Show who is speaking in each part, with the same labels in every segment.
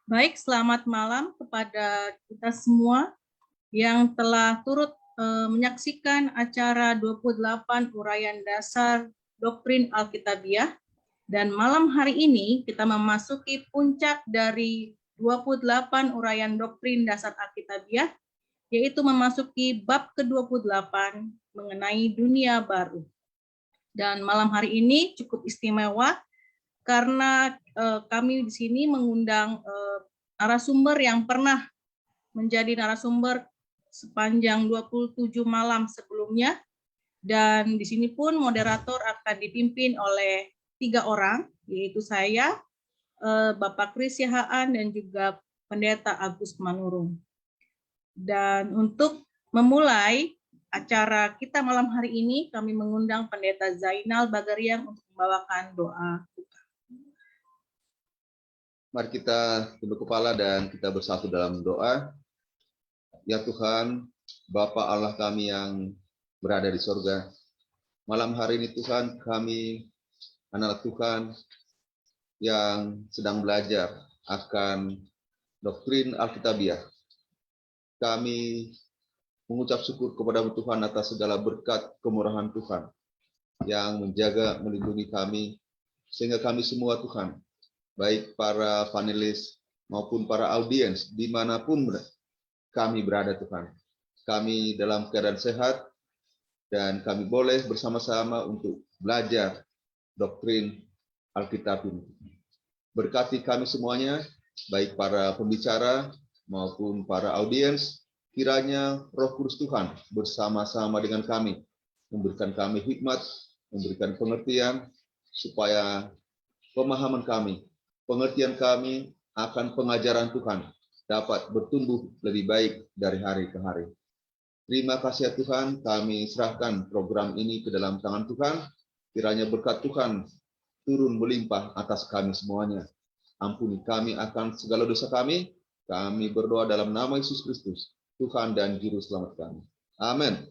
Speaker 1: Baik, selamat malam kepada kita semua yang telah turut menyaksikan acara 28 Uraian Dasar Doktrin Alkitabiah. Dan malam hari ini kita memasuki puncak dari 28 Uraian Doktrin Dasar Alkitabiah, yaitu memasuki bab ke-28 mengenai dunia baru. Dan malam hari ini cukup istimewa karena kami di sini mengundang narasumber yang pernah menjadi narasumber sepanjang 27 malam sebelumnya, dan di sini pun moderator akan dipimpin oleh 3 orang, yaitu saya, Bapak Kris Yahaan, dan juga Pendeta Agus Manurung. Dan untuk memulai acara kita malam hari ini, kami mengundang Pendeta Zainal Bagariang untuk membawakan doa.
Speaker 2: Mari kita tunduk kepala dan kita bersatu dalam doa. Ya Tuhan, Bapa Allah kami yang berada di sorga, malam hari ini Tuhan, kami anak Tuhan yang sedang belajar akan doktrin Alkitabiah. Kami mengucap syukur kepada Tuhan atas segala berkat kemurahan Tuhan yang menjaga, melindungi kami, sehingga kami semua Tuhan, baik para panelis maupun para audiens, dimanapun kami berada Tuhan, kami dalam keadaan sehat, dan kami boleh bersama-sama untuk belajar doktrin Alkitab ini. Berkati kami semuanya, baik para pembicara maupun para audiens, kiranya Roh Kudus Tuhan bersama-sama dengan kami, memberikan kami hikmat, memberikan pengertian, supaya pemahaman kami, pengertian kami akan pengajaran Tuhan dapat bertumbuh lebih baik dari hari ke hari. Terima kasih ya Tuhan, kami serahkan program ini ke dalam tangan Tuhan. Kiranya berkat Tuhan turun melimpah atas kami semuanya. Ampuni kami akan segala dosa kami. Kami berdoa dalam nama Yesus Kristus, Tuhan dan Juru Selamat kami. Amin.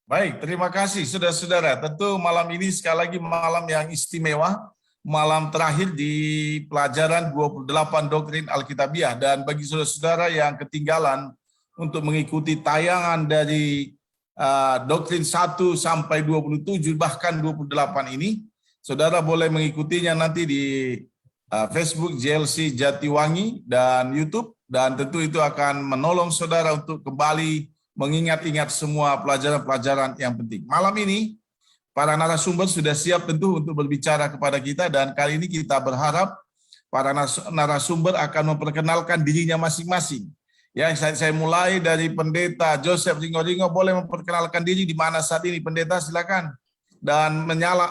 Speaker 3: Baik, terima kasih saudara-saudara. Tentu malam ini sekali lagi malam yang istimewa, malam terakhir di pelajaran 28 doktrin Alkitabiah. Dan bagi saudara-saudara yang ketinggalan untuk mengikuti tayangan dari doktrin 1 sampai 27 bahkan 28 ini, saudara boleh mengikutinya nanti di Facebook JLC Jatiwangi dan YouTube, dan tentu itu akan menolong saudara untuk kembali mengingat-ingat semua pelajaran-pelajaran yang penting. Malam ini para narasumber sudah siap tentu untuk berbicara kepada kita, dan kali ini kita berharap para narasumber akan memperkenalkan dirinya masing-masing. Ya, saya mulai dari Pendeta Joseph Ringo-Ringo, boleh memperkenalkan diri di mana saat ini, Pendeta, silakan. Dan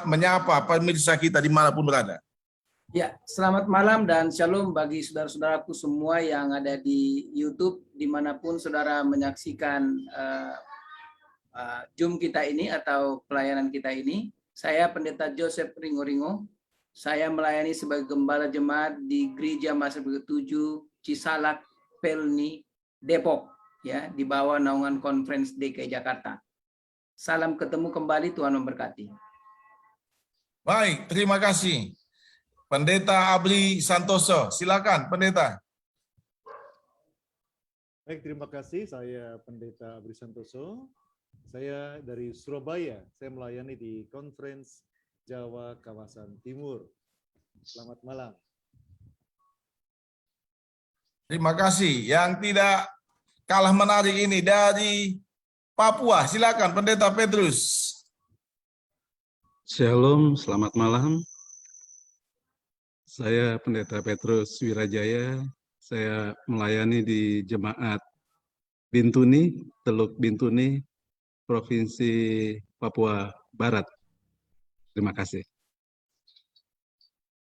Speaker 3: menyapa pemirsa kita dimanapun berada.
Speaker 4: Ya, selamat malam dan shalom bagi saudara-saudaraku semua yang ada di YouTube, dimanapun saudara menyaksikan Zoom kita ini atau pelayanan kita ini. Saya Pendeta Joseph Ringo-Ringo. Saya melayani sebagai gembala jemaat di Gereja Mahasiswa 7 Cisalak, Pelni, Depok, ya, di bawah naungan Conference DKI Jakarta. Salam ketemu kembali, Tuhan memberkati.
Speaker 3: Baik, terima kasih. Pendeta Abri Santoso, silakan Pendeta.
Speaker 5: Baik, terima kasih. Saya Pendeta Abri Santoso. Saya dari Surabaya. Saya melayani di Conference Jawa Kawasan Timur. Selamat malam.
Speaker 3: Terima kasih. Yang tidak kalah menarik ini dari Papua, silakan Pendeta Petrus.
Speaker 6: Shalom, selamat malam. Saya Pendeta Petrus Wirajaya. Saya melayani di Jemaat Bintuni, Teluk Bintuni, Provinsi Papua Barat. Terima kasih.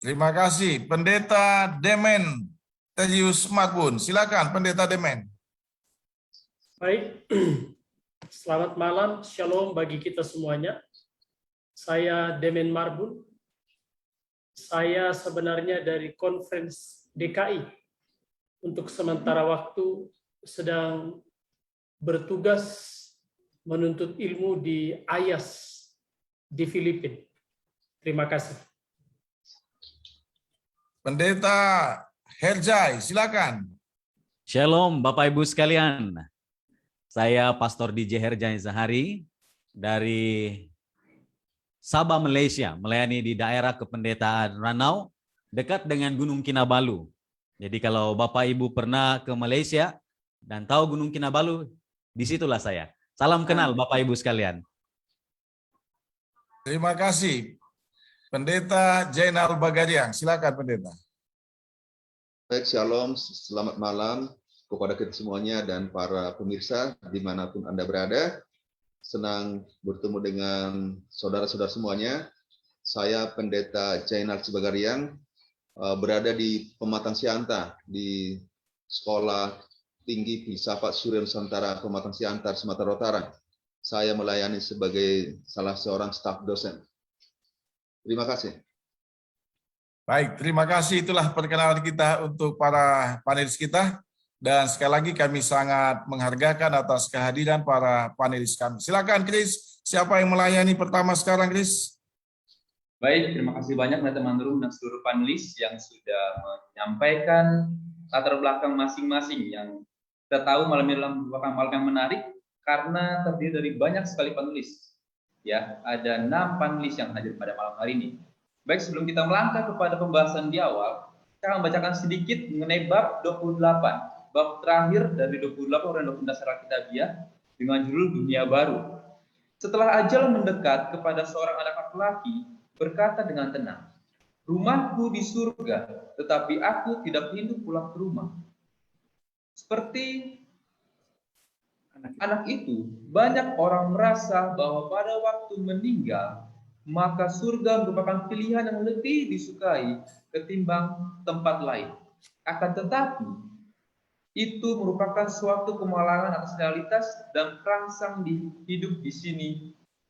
Speaker 3: Terima kasih. Pendeta Demen Tejius Marbun, silakan Pendeta Demen.
Speaker 7: Baik, selamat malam, shalom bagi kita semuanya. Saya Demen Marbun. Saya sebenarnya dari Conference DKI. Untuk sementara waktu sedang bertugas menuntut ilmu di Ayas di Filipina. Terima kasih.
Speaker 3: Pendeta Herjai, silakan.
Speaker 8: Shalom Bapak Ibu sekalian. Saya Pastor DJ Herjai Zahari dari Sabah, Malaysia, melayani di daerah kependetaan Ranau, dekat dengan Gunung Kinabalu. Jadi kalau Bapak Ibu pernah ke Malaysia dan tahu Gunung Kinabalu, disitulah saya. Salam kenal Bapak Ibu sekalian.
Speaker 3: Terima kasih. Pendeta Jainal Bagariang, silakan pendeta.
Speaker 2: Baik, shalom, selamat malam kepada kita semuanya dan para pemirsa dimanapun Anda berada. Senang bertemu dengan saudara-saudara semuanya. Saya Pendeta Jainal Bagariang, berada di Pematang Siantar, di Sekolah Tinggi Filsafat Surya Nusantara Pematang Siantar, Sumatera Utara. Saya melayani sebagai salah seorang staf dosen. Terima kasih.
Speaker 3: Baik, terima kasih. Itulah perkenalan kita untuk para panelis kita. Dan sekali lagi kami sangat menghargakan atas kehadiran para panelis kami. Silakan Chris, siapa yang melayani pertama sekarang Chris?
Speaker 9: Baik, terima kasih banyak teman-teman room dan seluruh panelis yang sudah menyampaikan latar belakang masing-masing. Yang kita tahu malam ini merupakan malam yang menarik karena terdiri dari banyak sekali panelis. Ya, ada 6 panelis yang hadir pada malam hari ini. Baik, sebelum kita melangkah kepada pembahasan di awal, saya akan membacakan sedikit mengenai bab 28. Bab terakhir dari 28 Uraian Dokumen Dasar Alkitabiah dengan judul Dunia Baru. Setelah ajal mendekat kepada seorang anak laki-laki, berkata dengan tenang, "Rumahku di surga, tetapi aku tidak rindu pulang ke rumah." Seperti anak itu, banyak orang merasa bahwa pada waktu meninggal, maka surga merupakan pilihan yang lebih disukai ketimbang tempat lain. Akan tetapi, itu merupakan suatu kemalangan atas realitas dan perangsang di hidup di sini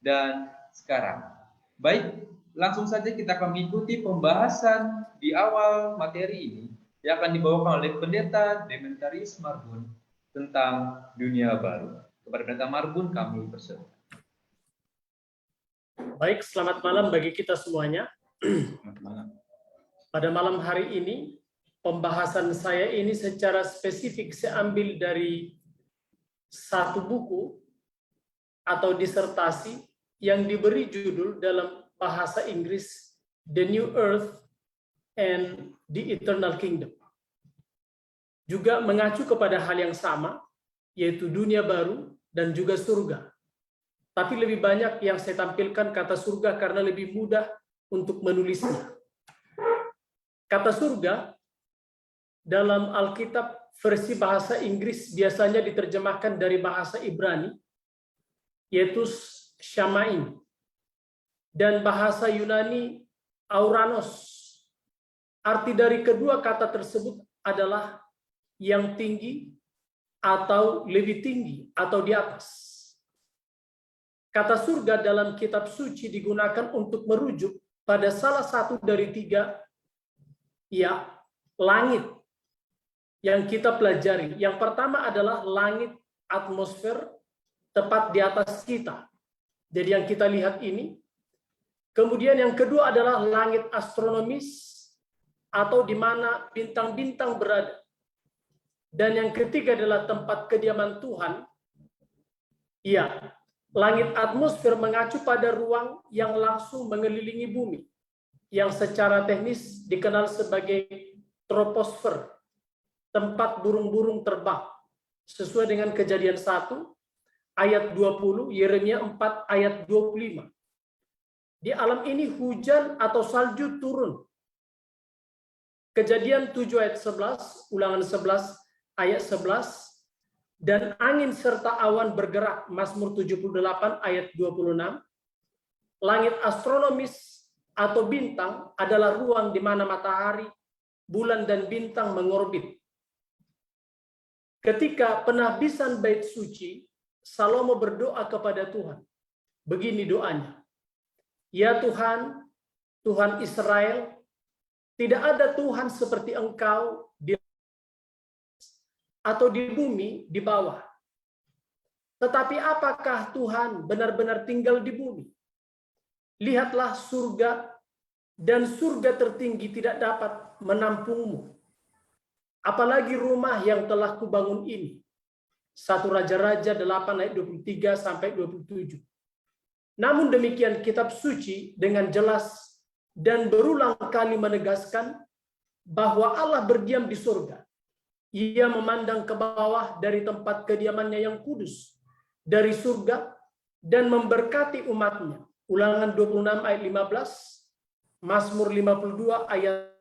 Speaker 9: dan sekarang. Baik, langsung saja kita akan mengikuti pembahasan di awal materi ini yang akan dibawakan oleh Pendeta Demetarius Marbun tentang dunia baru. Kepada Pendeta Marbun kami persilakan.
Speaker 7: Baik, selamat malam bagi kita semuanya.
Speaker 9: Selamat malam.
Speaker 7: Pada malam hari ini, pembahasan saya ini secara spesifik saya ambil dari satu buku atau disertasi yang diberi judul dalam bahasa Inggris The New Earth and the Eternal Kingdom. Juga mengacu kepada hal yang sama, yaitu dunia baru dan juga surga. Tapi lebih banyak yang saya tampilkan kata surga karena lebih mudah untuk menulisnya. Kata surga dalam Alkitab versi bahasa Inggris biasanya diterjemahkan dari bahasa Ibrani, yaitu Shamaim, dan bahasa Yunani Auranos. Arti dari kedua kata tersebut adalah yang tinggi atau lebih tinggi atau di atas. Kata surga dalam kitab suci digunakan untuk merujuk pada salah satu dari 3 langit yang kita pelajari. Yang pertama adalah langit atmosfer tepat di atas kita. Jadi yang kita lihat ini. Kemudian yang kedua adalah langit astronomis atau di mana bintang-bintang berada. Dan yang ketiga adalah tempat kediaman Tuhan. Langit atmosfer mengacu pada ruang yang langsung mengelilingi bumi, yang secara teknis dikenal sebagai troposfer, tempat burung-burung terbang, sesuai dengan Kejadian 1 ayat 20, Yeremia 4 ayat 25. Di alam ini hujan atau salju turun. Kejadian 7 ayat 11, Ulangan 11 ayat 11, dan angin serta awan bergerak, Mazmur 78 ayat 26. Langit astronomis atau bintang adalah ruang di mana matahari, bulan, dan bintang mengorbit. Ketika penahbisan bait suci, Salomo berdoa kepada Tuhan. Begini doanya, "Ya Tuhan, Tuhan Israel, tidak ada Tuhan seperti Engkau di atau di bumi di bawah. Tetapi apakah Tuhan benar-benar tinggal di bumi? Lihatlah surga dan surga tertinggi tidak dapat menampungmu. Apalagi rumah yang telah kubangun ini. 1 Raja-Raja 8 ayat 23 sampai 27. Namun demikian kitab suci dengan jelas dan berulang kali menegaskan bahwa Allah berdiam di surga. Ia memandang ke bawah dari tempat kediamannya yang kudus, dari surga, dan memberkati umatnya. Ulangan 26 ayat 15, Mazmur 52 ayat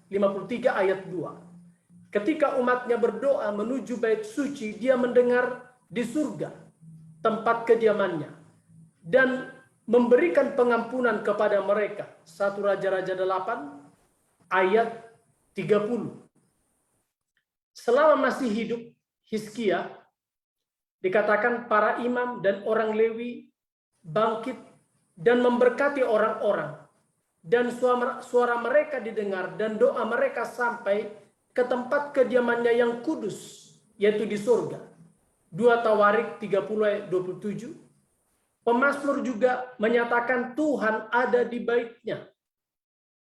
Speaker 7: 53 ayat 2. Ketika umatnya berdoa menuju bait suci, dia mendengar di surga, tempat kediamannya, dan memberikan pengampunan kepada mereka. 1 Raja-Raja 8 ayat 30. Selama masih hidup Hizkia, dikatakan para imam dan orang Lewi bangkit dan memberkati orang-orang, dan suara mereka didengar dan doa mereka sampai ke tempat kediamannya yang kudus, yaitu di surga. 2 Tawarik 30 ayat 27. Pemazmur juga menyatakan Tuhan ada di baitnya,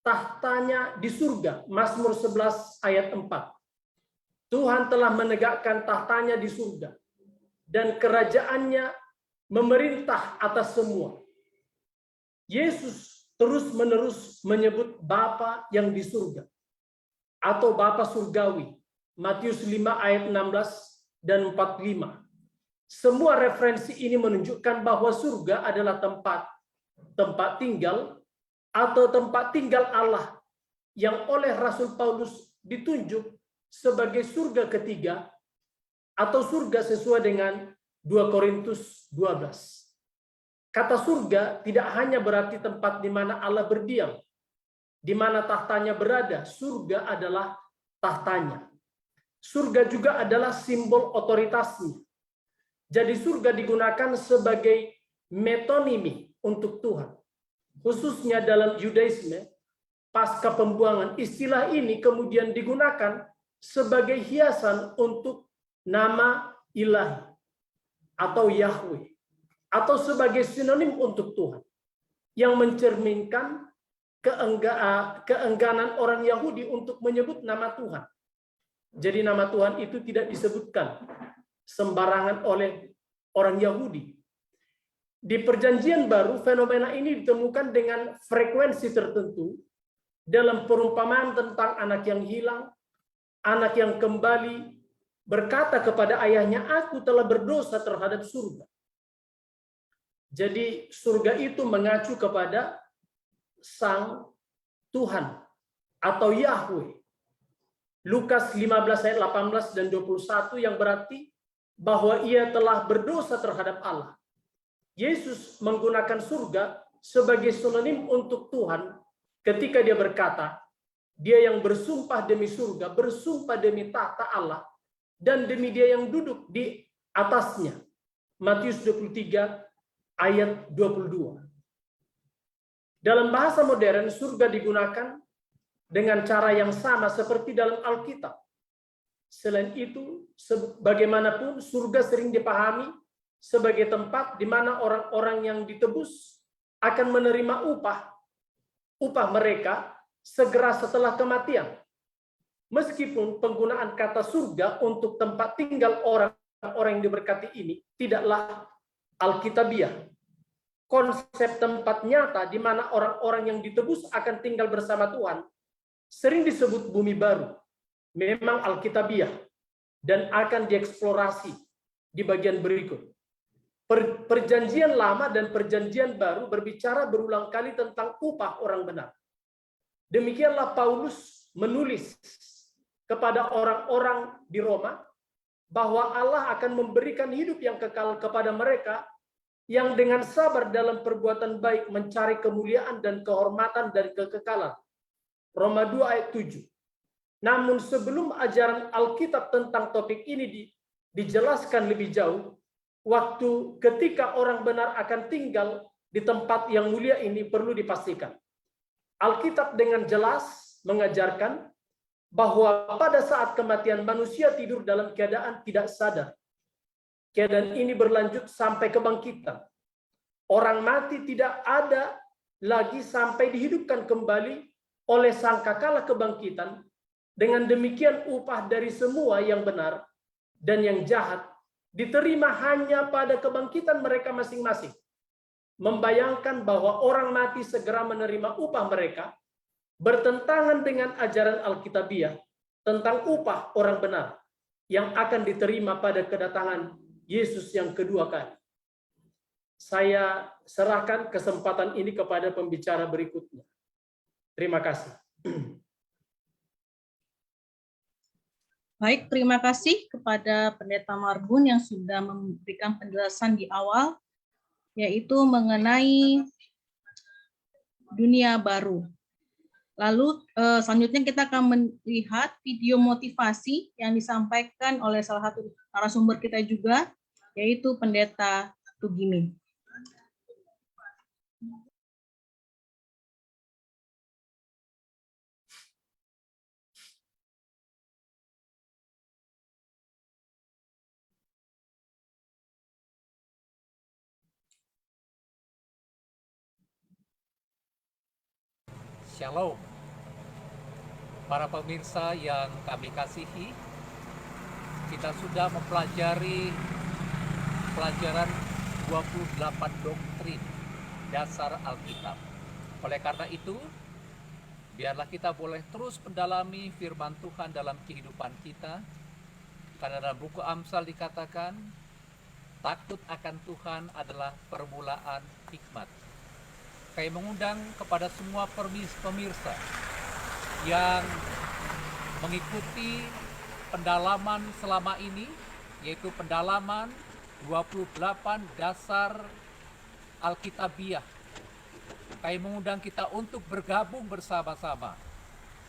Speaker 7: tahtanya di surga. Mazmur 11 ayat 4. Tuhan telah menegakkan tahtanya di surga, dan kerajaannya memerintah atas semua. Yesus terus-menerus menyebut Bapa yang di surga, atau Bapa surgawi. Matius 5 ayat 16 dan 45. Semua referensi ini menunjukkan bahwa surga adalah tempat tinggal atau tempat tinggal Allah yang oleh Rasul Paulus ditunjuk sebagai surga ketiga atau surga sesuai dengan 2 Korintus 12. Kata surga tidak hanya berarti tempat di mana Allah berdiam, di mana tahtanya berada. Surga adalah tahtanya. Surga juga adalah simbol otoritasnya. Jadi surga digunakan sebagai metonimi untuk Tuhan. Khususnya dalam Yudaisme, pasca pembuangan, istilah ini kemudian digunakan sebagai hiasan untuk nama ilahi atau Yahweh, atau sebagai sinonim untuk Tuhan, yang mencerminkan keengganan orang Yahudi untuk menyebut nama Tuhan. Jadi nama Tuhan itu tidak disebutkan sembarangan oleh orang Yahudi. Di Perjanjian Baru, fenomena ini ditemukan dengan frekuensi tertentu dalam perumpamaan tentang anak yang hilang, anak yang kembali berkata kepada ayahnya, "Aku telah berdosa terhadap surga." Jadi surga itu mengacu kepada Sang Tuhan atau Yahweh. Lukas 15 ayat 18 dan 21 yang berarti bahwa ia telah berdosa terhadap Allah. Yesus menggunakan surga sebagai sinonim untuk Tuhan ketika dia berkata, dia yang bersumpah demi surga, bersumpah demi tahta Allah, dan demi dia yang duduk di atasnya. Matius 23 ayat 22. Dalam bahasa modern, surga digunakan dengan cara yang sama seperti dalam Alkitab. Selain itu, bagaimanapun surga sering dipahami sebagai tempat di mana orang-orang yang ditebus akan menerima upah mereka segera setelah kematian. Meskipun penggunaan kata surga untuk tempat tinggal orang-orang yang diberkati ini tidaklah alkitabiah. Konsep tempat nyata di mana orang-orang yang ditebus akan tinggal bersama Tuhan sering disebut bumi baru. Memang alkitabiah dan akan dieksplorasi di bagian berikut. Perjanjian lama dan perjanjian baru berbicara berulang kali tentang upah orang benar. Demikianlah Paulus menulis kepada orang-orang di Roma bahwa Allah akan memberikan hidup yang kekal kepada mereka yang dengan sabar dalam perbuatan baik mencari kemuliaan dan kehormatan dan kekekalan. Roma 2 ayat 7. Namun sebelum ajaran Alkitab tentang topik ini dijelaskan lebih jauh, waktu ketika orang benar akan tinggal di tempat yang mulia ini perlu dipastikan. Alkitab dengan jelas mengajarkan bahwa pada saat kematian manusia tidur dalam keadaan tidak sadar. Keadaan ini berlanjut sampai kebangkitan. Orang mati tidak ada lagi sampai dihidupkan kembali oleh sangkakala kebangkitan. Dengan demikian upah dari semua yang benar dan yang jahat diterima hanya pada kebangkitan mereka masing-masing. Membayangkan bahwa orang mati segera menerima upah mereka bertentangan dengan ajaran Alkitabiah tentang upah orang benar yang akan diterima pada kedatangan Yesus yang kedua kali. Saya serahkan kesempatan ini kepada pembicara berikutnya. Terima kasih.
Speaker 1: Baik, terima kasih kepada Pendeta Marbun yang sudah memberikan penjelasan di awal, yaitu mengenai dunia baru. Lalu selanjutnya kita akan melihat video motivasi yang disampaikan oleh salah satu narasumber kita juga, yaitu Pendeta Tugimin.
Speaker 10: Shalom, para pemirsa yang kami kasihi, kita sudah mempelajari pelajaran 28 doktrin dasar Alkitab. Oleh karena itu, biarlah kita boleh terus mendalami firman Tuhan dalam kehidupan kita, karena dalam buku Amsal dikatakan, takut akan Tuhan adalah permulaan hikmat. Kami mengundang kepada semua pemirsa yang mengikuti pendalaman selama ini, yaitu pendalaman 28 dasar Alkitabiah. Kami mengundang kita untuk bergabung bersama-sama,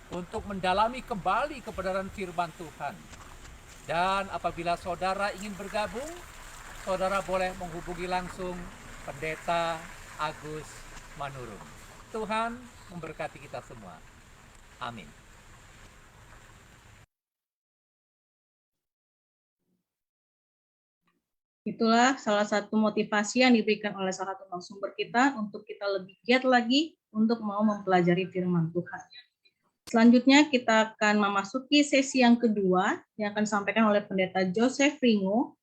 Speaker 10: untuk mendalami kembali kebenaran firman Tuhan. Dan apabila saudara ingin bergabung, saudara boleh menghubungi langsung Pendeta Agus Manurung. Tuhan memberkati kita semua. Amin.
Speaker 1: Itulah salah satu motivasi yang diberikan oleh salah satu narasumber kita untuk kita lebih giat lagi untuk mau mempelajari firman Tuhan. Selanjutnya kita akan memasuki sesi yang kedua yang akan disampaikan oleh Pendeta Joseph Ringo,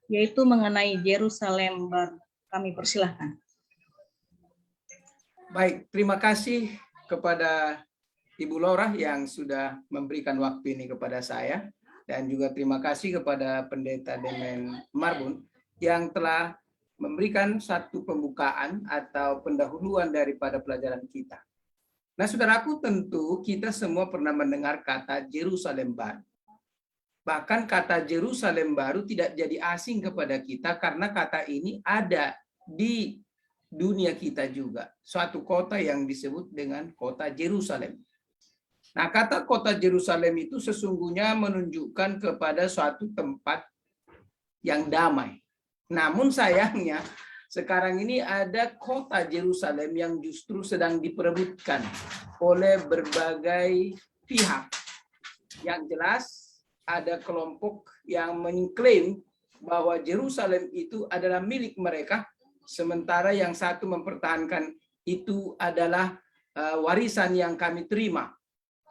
Speaker 1: yaitu mengenai Yerusalem baru. Kami persilahkan.
Speaker 4: Baik, terima kasih kepada Ibu Laura yang sudah memberikan waktu ini kepada saya, dan juga terima kasih kepada Pendeta Demen Marbun yang telah memberikan satu pembukaan atau pendahuluan daripada pelajaran kita. Nah, saudaraku, tentu kita semua pernah mendengar kata Yerusalem baru. Bahkan kata Yerusalem baru tidak jadi asing kepada kita karena kata ini ada di dunia kita juga. Suatu kota yang disebut dengan kota Yerusalem. Nah, kata kota Yerusalem itu sesungguhnya menunjukkan kepada suatu tempat yang damai. Namun sayangnya, sekarang ini ada kota Yerusalem yang justru sedang diperebutkan oleh berbagai pihak. Yang jelas, ada kelompok yang mengklaim bahwa Yerusalem itu adalah milik mereka, sementara yang satu mempertahankan itu adalah warisan yang kami terima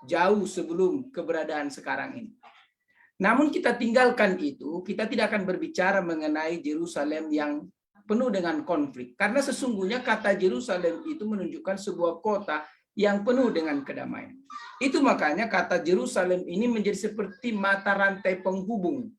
Speaker 4: jauh sebelum keberadaan sekarang ini. Namun kita tinggalkan itu, kita tidak akan berbicara mengenai Yerusalem yang penuh dengan konflik. Karena sesungguhnya kata Yerusalem itu menunjukkan sebuah kota yang penuh dengan kedamaian. Itu makanya kata Yerusalem ini menjadi seperti mata rantai penghubung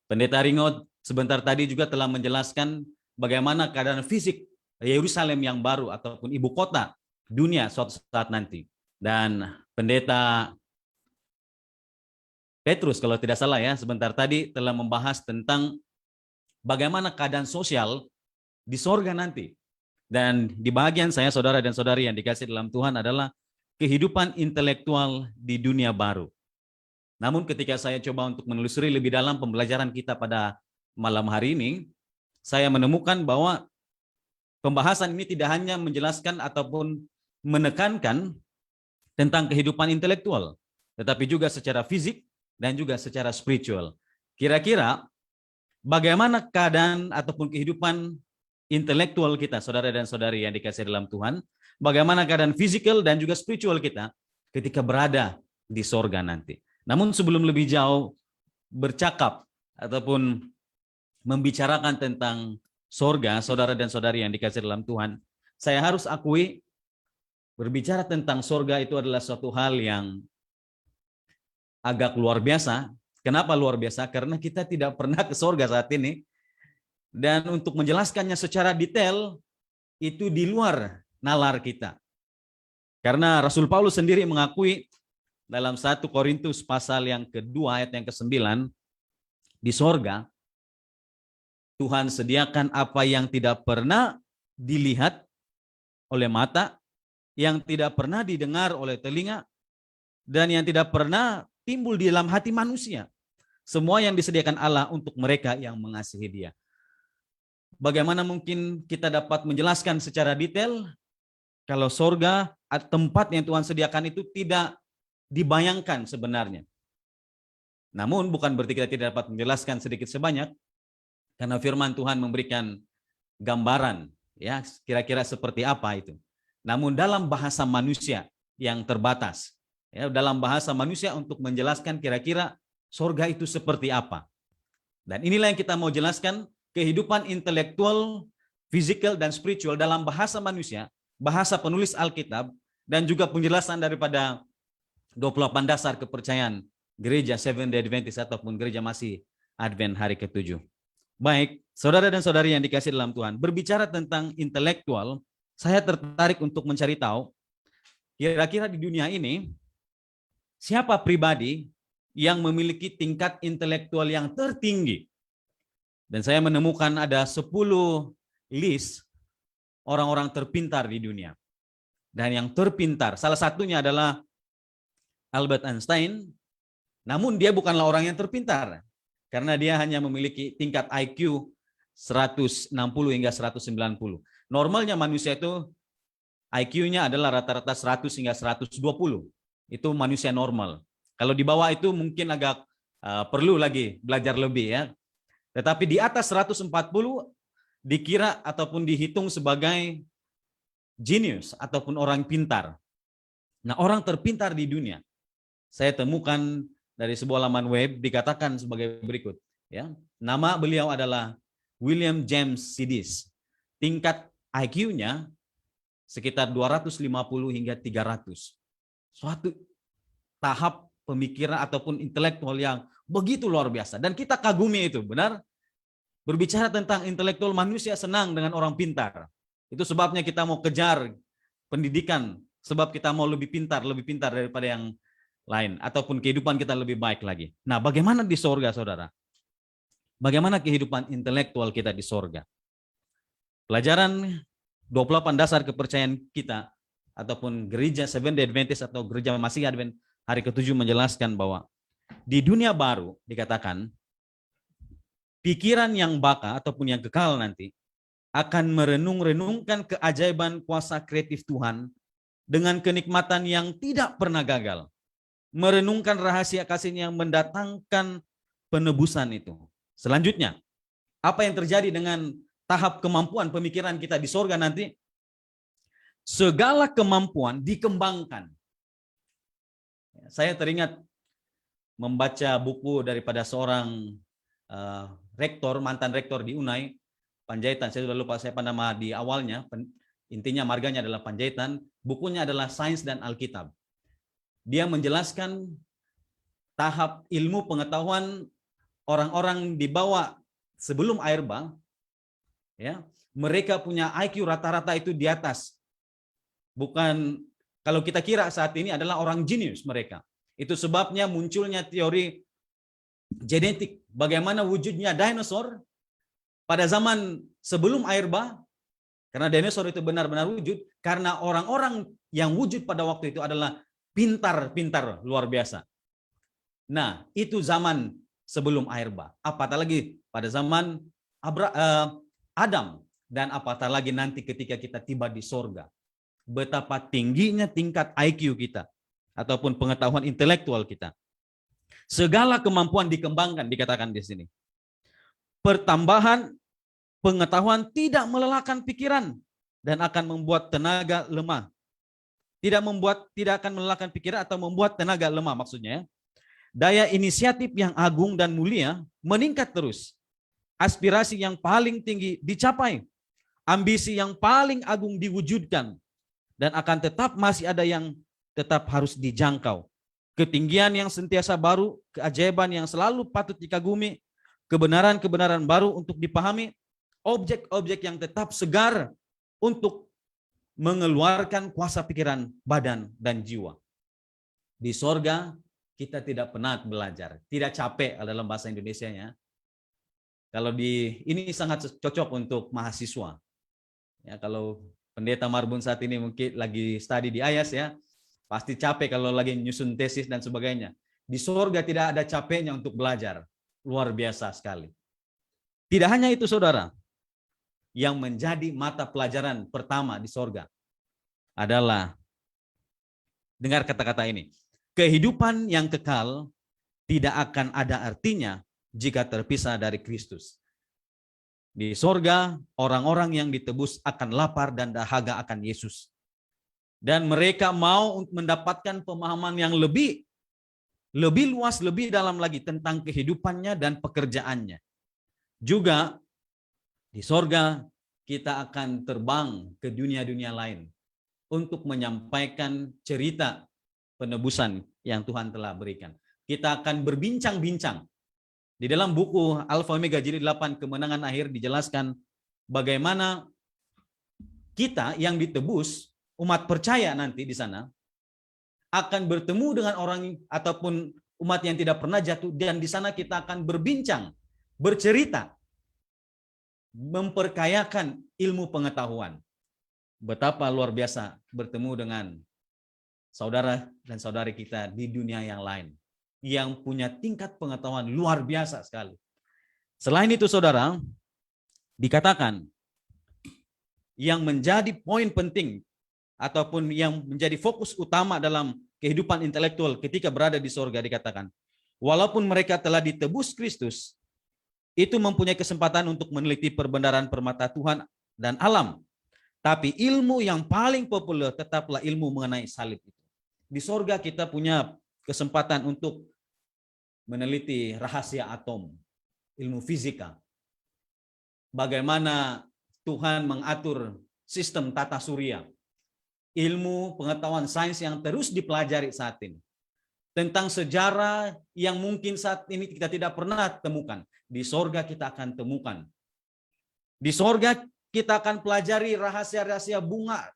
Speaker 8: Pendeta Ringo sebentar tadi juga telah menjelaskan bagaimana keadaan fisik Yerusalem yang baru ataupun ibu kota dunia suatu saat nanti. Dan Pendeta Petrus kalau tidak salah ya, sebentar tadi telah membahas tentang bagaimana keadaan sosial di sorga nanti. Dan di bagian saya, saudara dan saudari yang dikasih dalam Tuhan, adalah kehidupan intelektual di dunia baru. Namun ketika saya coba untuk menelusuri lebih dalam pembelajaran kita pada malam hari ini, saya menemukan bahwa pembahasan ini tidak hanya menjelaskan ataupun menekankan tentang kehidupan intelektual, tetapi juga secara fisik dan juga secara spiritual. Kira-kira bagaimana keadaan ataupun kehidupan intelektual kita, saudara dan saudari yang dikasihi dalam Tuhan, bagaimana keadaan fisikal dan juga spiritual kita ketika berada di sorga nanti. Namun sebelum lebih jauh bercakap ataupun membicarakan tentang sorga, saudara dan saudari yang dikasihi dalam Tuhan, saya harus akui berbicara tentang sorga itu adalah suatu hal yang agak luar biasa. Kenapa luar biasa? Karena kita tidak pernah ke sorga saat ini. Dan untuk menjelaskannya secara detail, itu di luar nalar kita. Karena Rasul Paulus sendiri mengakui dalam 1 Korintus pasal yang kedua ayat yang ke-9, di sorga, Tuhan sediakan apa yang tidak pernah dilihat oleh mata, yang tidak pernah didengar oleh telinga, dan yang tidak pernah timbul di dalam hati manusia. Semua yang disediakan Allah untuk mereka yang mengasihi Dia. Bagaimana mungkin kita dapat menjelaskan secara detail kalau sorga, tempat yang Tuhan sediakan itu tidak dibayangkan sebenarnya. Namun bukan berarti kita tidak dapat menjelaskan sedikit sebanyak, karena firman Tuhan memberikan gambaran, ya kira-kira seperti apa itu. Namun dalam bahasa manusia yang terbatas, ya, dalam bahasa manusia untuk menjelaskan kira-kira sorga itu seperti apa. Dan inilah yang kita mau jelaskan, kehidupan intelektual, fisikal, dan spiritual dalam bahasa manusia, bahasa penulis Alkitab, dan juga penjelasan daripada 28 dasar kepercayaan gereja Seventh-day Adventist ataupun gereja Masih Advent hari ke-7. Baik, saudara dan saudari yang dikasihi dalam Tuhan, berbicara tentang intelektual, saya tertarik untuk mencari tahu, kira-kira di dunia ini, siapa pribadi yang memiliki tingkat intelektual yang tertinggi? Dan saya menemukan ada 10 list orang-orang terpintar di dunia. Dan yang terpintar, salah satunya adalah Albert Einstein, namun dia bukanlah orang yang terpintar, karena dia hanya memiliki tingkat IQ 160 hingga 190. Normalnya manusia itu IQ-nya adalah rata-rata 100 hingga 120. Itu manusia normal. Kalau di bawah itu mungkin agak perlu lagi belajar lebih ya. Tetapi di atas 140 dikira ataupun dihitung sebagai genius ataupun orang pintar. Nah, orang terpintar di dunia, saya temukan dari sebuah laman web dikatakan sebagai berikut. Ya, nama beliau adalah William James Sidis. Tingkat IQ-nya sekitar 250 hingga 300. Suatu tahap pemikiran ataupun intelektual yang begitu luar biasa. Dan kita kagumi itu, benar? Berbicara tentang intelektual, manusia senang dengan orang pintar. Itu sebabnya kita mau kejar pendidikan, sebab kita mau lebih pintar daripada yang lain, ataupun kehidupan kita lebih baik lagi. Nah, bagaimana di sorga, saudara? Bagaimana kehidupan intelektual kita di sorga? Pelajaran 28 dasar kepercayaan kita, ataupun gereja Seventh-day Adventist atau gereja Masih Advent hari ke-7 menjelaskan bahwa di dunia baru dikatakan, pikiran yang baka ataupun yang kekal nanti akan merenung-renungkan keajaiban kuasa kreatif Tuhan dengan kenikmatan yang tidak pernah gagal. Merenungkan rahasia kasih-Nya yang mendatangkan penebusan itu. Selanjutnya, apa yang terjadi dengan tahap kemampuan pemikiran kita di sorga nanti? Segala kemampuan dikembangkan. Saya teringat membaca buku daripada seorang rektor, mantan rektor di Unai, Panjaitan. Saya sudah lupa siapa nama di awalnya. Intinya marganya adalah Panjaitan. Bukunya adalah Sains dan Alkitab. Dia menjelaskan tahap ilmu pengetahuan orang-orang di bawah sebelum air bah, ya, mereka punya IQ rata-rata itu di atas. Bukan, kalau kita kira saat ini adalah orang jenius mereka. Itu sebabnya munculnya teori genetik. Bagaimana wujudnya dinosaur pada zaman sebelum air bah, karena dinosaur itu benar-benar wujud, karena orang-orang yang wujud pada waktu itu adalah pintar-pintar luar biasa. Nah, itu zaman sebelum air bah. Apatah lagi pada zaman Adam, dan apatah lagi nanti ketika kita tiba di sorga. Betapa tingginya tingkat IQ kita ataupun pengetahuan intelektual kita. Segala kemampuan dikembangkan, dikatakan di sini. Pertambahan pengetahuan tidak melelahkan pikiran dan akan membuat tenaga lemah. Tidak akan melelahkan pikiran atau membuat tenaga lemah maksudnya. Daya inisiatif yang agung dan mulia meningkat terus. Aspirasi yang paling tinggi dicapai. Ambisi yang paling agung diwujudkan. Dan akan tetap masih ada yang tetap harus dijangkau. Ketinggian yang sentiasa baru, keajaiban yang selalu patut dikagumi, kebenaran-kebenaran baru untuk dipahami, objek-objek yang tetap segar untuk mengeluarkan kuasa pikiran, badan, dan jiwa. Di sorga kita tidak penat belajar, tidak capek dalam bahasa Indonesianya. Kalau ini sangat cocok untuk mahasiswa. Ya, kalau Pendeta Marbun saat ini mungkin lagi studi di IAS ya, pasti capek kalau lagi nyusun tesis dan sebagainya. Di sorga tidak ada capeknya untuk belajar. Luar biasa sekali. Tidak hanya itu saudara, yang menjadi mata pelajaran pertama di sorga adalah, dengar kata-kata ini, kehidupan yang kekal tidak akan ada artinya jika terpisah dari Kristus. Di sorga, orang-orang yang ditebus akan lapar dan dahaga akan Yesus. Dan mereka mau mendapatkan pemahaman yang lebih luas, lebih dalam lagi tentang kehidupannya dan pekerjaannya. Juga di sorga, kita akan terbang ke dunia-dunia lain untuk menyampaikan cerita penebusan yang Tuhan telah berikan. Kita akan berbincang-bincang. Di dalam buku Alfa Omega jilid 8 Kemenangan Akhir dijelaskan bagaimana kita yang ditebus, umat percaya nanti di sana, akan bertemu dengan orang ataupun umat yang tidak pernah jatuh, dan di sana kita akan berbincang, bercerita, memperkayakan ilmu pengetahuan. Betapa luar biasa bertemu dengan saudara dan saudari kita di dunia yang lain, yang punya tingkat pengetahuan luar biasa sekali. Selain itu saudara, dikatakan yang menjadi poin penting ataupun yang menjadi fokus utama dalam kehidupan intelektual ketika berada di sorga, dikatakan, walaupun mereka telah ditebus Kristus, itu mempunyai kesempatan untuk meneliti perbenaran permata Tuhan dan alam. Tapi ilmu yang paling populer tetaplah ilmu mengenai salib itu. Di sorga kita punya kesempatan untuk meneliti rahasia atom, ilmu fisika. Bagaimana Tuhan mengatur sistem tata surya. Ilmu pengetahuan sains yang terus dipelajari saat ini. Tentang sejarah yang mungkin saat ini kita tidak pernah temukan. Di sorga kita akan temukan. Di sorga kita akan pelajari rahasia-rahasia bunga,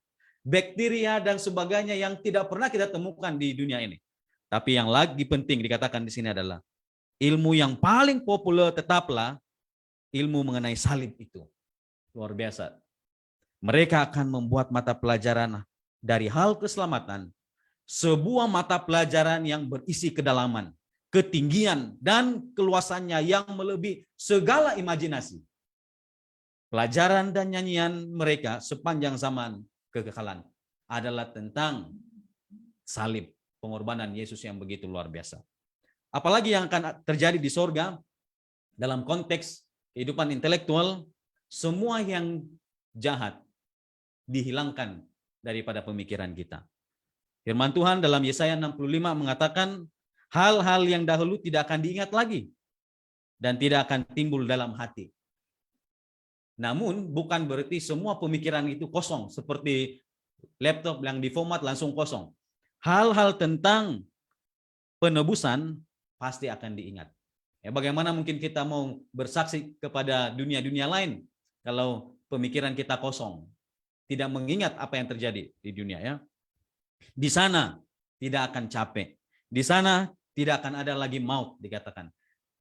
Speaker 8: bakteria, dan sebagainya yang tidak pernah kita temukan di dunia ini. Tapi yang lagi penting dikatakan di sini adalah ilmu yang paling populer tetaplah ilmu mengenai salib itu. Luar biasa. Mereka akan membuat mata pelajaran dari hal keselamatan, sebuah mata pelajaran yang berisi kedalaman, ketinggian, dan keluasannya yang melebihi segala imajinasi. Pelajaran dan nyanyian mereka sepanjang zaman kekekalan adalah tentang salib, pengorbanan Yesus yang begitu luar biasa. Apalagi yang akan terjadi di sorga dalam konteks kehidupan intelektual, semua yang jahat dihilangkan daripada pemikiran kita. Firman Tuhan dalam Yesaya 65 mengatakan hal-hal yang dahulu tidak akan diingat lagi dan tidak akan timbul dalam hati. Namun bukan berarti semua pemikiran itu kosong seperti laptop yang diformat langsung kosong. Hal-hal tentang penebusan pasti akan diingat. Ya, bagaimana mungkin kita mau bersaksi kepada dunia-dunia lain kalau pemikiran kita kosong, tidak mengingat apa yang terjadi di dunia ya. Di sana tidak akan capek. Di sana tidak akan ada lagi maut dikatakan.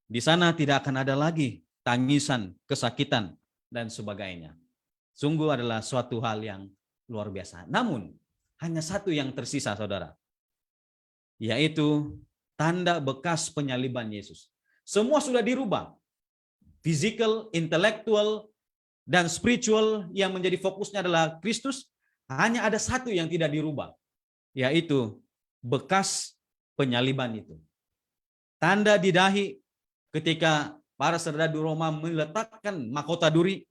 Speaker 8: Di sana tidak akan ada lagi tangisan, kesakitan dan sebagainya. Sungguh adalah suatu hal yang luar biasa. Namun hanya satu yang tersisa, saudara, yaitu tanda bekas penyaliban Yesus. Semua sudah dirubah. Physical, intelektual, dan spiritual yang menjadi fokusnya adalah Kristus. Hanya ada satu yang tidak dirubah, yaitu bekas penyaliban itu. Tanda di dahi ketika para serdadu Roma meletakkan mahkota duri,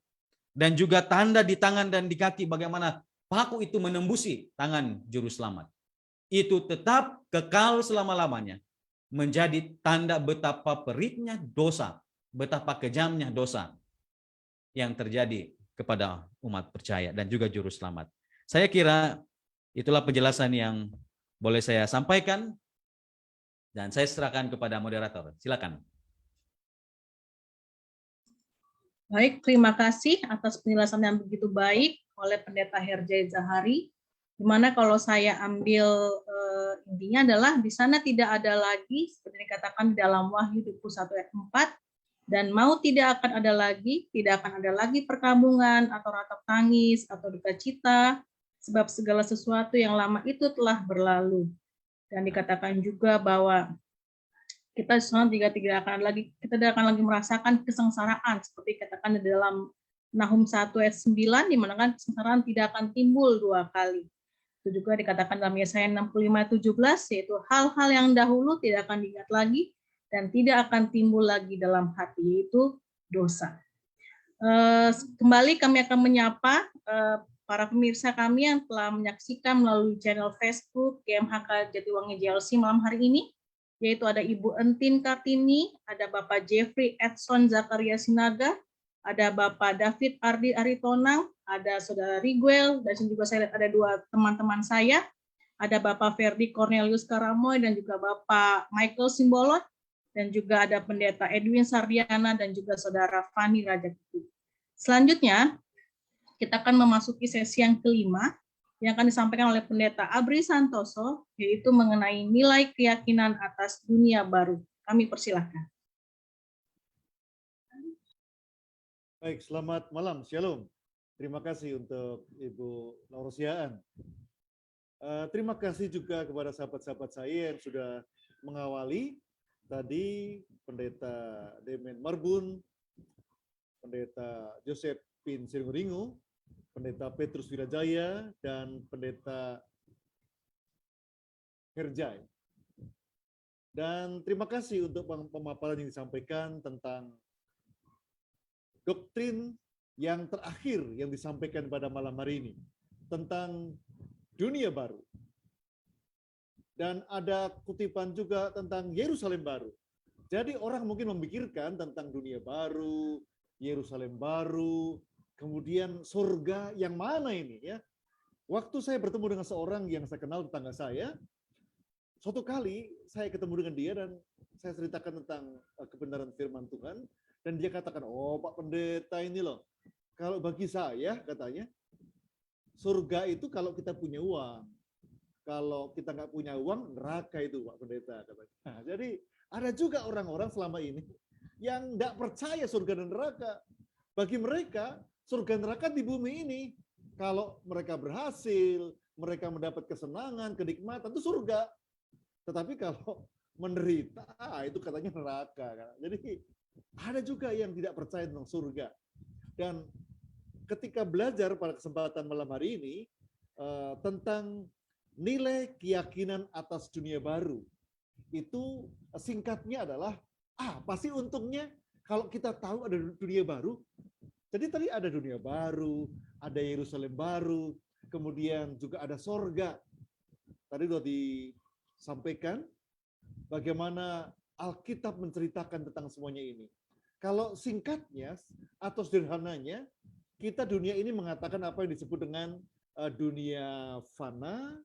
Speaker 8: dan juga tanda di tangan dan di kaki bagaimana paku itu menembusi tangan juru selamat. Itu tetap kekal selama-lamanya menjadi tanda betapa peritnya dosa, betapa kejamnya dosa yang terjadi kepada umat percaya dan juga juru selamat. Saya kira itulah penjelasan yang boleh saya sampaikan dan saya serahkan kepada moderator. Silakan.
Speaker 1: Baik, terima kasih atas penjelasan yang begitu baik oleh Pendeta Herjai Zahari. Di mana kalau saya ambil intinya adalah di sana tidak ada lagi seperti dikatakan di dalam Wahyu 21 ayat 4, dan mau tidak akan ada lagi, tidak akan ada lagi perkabungan atau ratap tangis atau duka cita, sebab segala sesuatu yang lama itu telah berlalu. Dan dikatakan juga bahwa kita tidak akan lagi merasakan kesengsaraan seperti katakan di dalam Nahum 1 ayat 9, di mana kan kesengsaraan tidak akan timbul dua kali. Itu juga dikatakan dalam Yesaya 65:17, yaitu hal-hal yang dahulu tidak akan diingat lagi dan tidak akan timbul lagi dalam hati, yaitu dosa. Kembali kami akan menyapa para pemirsa kami yang telah menyaksikan melalui channel Facebook GMHK Jatiwangi JLC malam hari ini, yaitu ada Ibu Entin Kartini, ada Bapak Jeffrey Edson Zakaria Sinaga, ada Bapak David Ardi Aritonang, ada Saudara Riguel, dan juga saya lihat ada dua teman-teman saya, ada Bapak Ferdi Cornelius Karamoy, dan juga Bapak Michael Simbolon, dan juga ada Pendeta Edwin Sardiana, dan juga Saudara Fani Rajakuti. Selanjutnya, kita akan memasuki sesi yang kelima, yang akan disampaikan oleh Pendeta Abri Santoso, yaitu mengenai nilai keyakinan atas dunia baru. Kami persilahkan.
Speaker 5: Baik, selamat malam, Shalom. Terima kasih untuk Ibu Laurosiaan. Terima kasih juga kepada sahabat-sahabat saya yang sudah mengawali. Tadi Pendeta Demen Marbun, Pendeta Joseph Pin Siringuringu, Pendeta Petrus Wirajaya, dan Pendeta Herjai. Dan terima kasih untuk pemaparan yang disampaikan tentang doktrin yang terakhir yang disampaikan pada malam hari ini, tentang dunia baru. Dan ada kutipan juga tentang Yerusalem baru. Jadi orang mungkin memikirkan tentang dunia baru, Yerusalem baru, kemudian surga yang mana ini ya. Waktu saya bertemu dengan seorang yang saya kenal, tetangga saya, suatu kali saya ketemu dengan dia dan saya ceritakan tentang kebenaran firman Tuhan, dan dia katakan, oh Pak Pendeta ini loh, kalau bagi saya katanya, surga itu kalau kita punya uang, kalau kita nggak punya uang, neraka itu Pak Pendeta katanya. Nah, jadi ada juga orang-orang selama ini yang nggak percaya surga dan neraka. Bagi mereka, surga neraka di bumi ini. Kalau mereka berhasil, mereka mendapat kesenangan, kenikmatan, itu surga. Tetapi kalau menderita, itu katanya neraka. Jadi ada juga yang tidak percaya tentang surga. Dan ketika belajar pada kesempatan malam hari ini, tentang nilai keyakinan atas dunia baru, itu singkatnya adalah, pasti untungnya kalau kita tahu ada dunia baru. Jadi tadi ada dunia baru, ada Yerusalem baru, kemudian juga ada sorga. Tadi sudah disampaikan bagaimana Alkitab menceritakan tentang semuanya ini. Kalau singkatnya atau sederhananya, kita dunia ini mengatakan apa yang disebut dengan dunia fana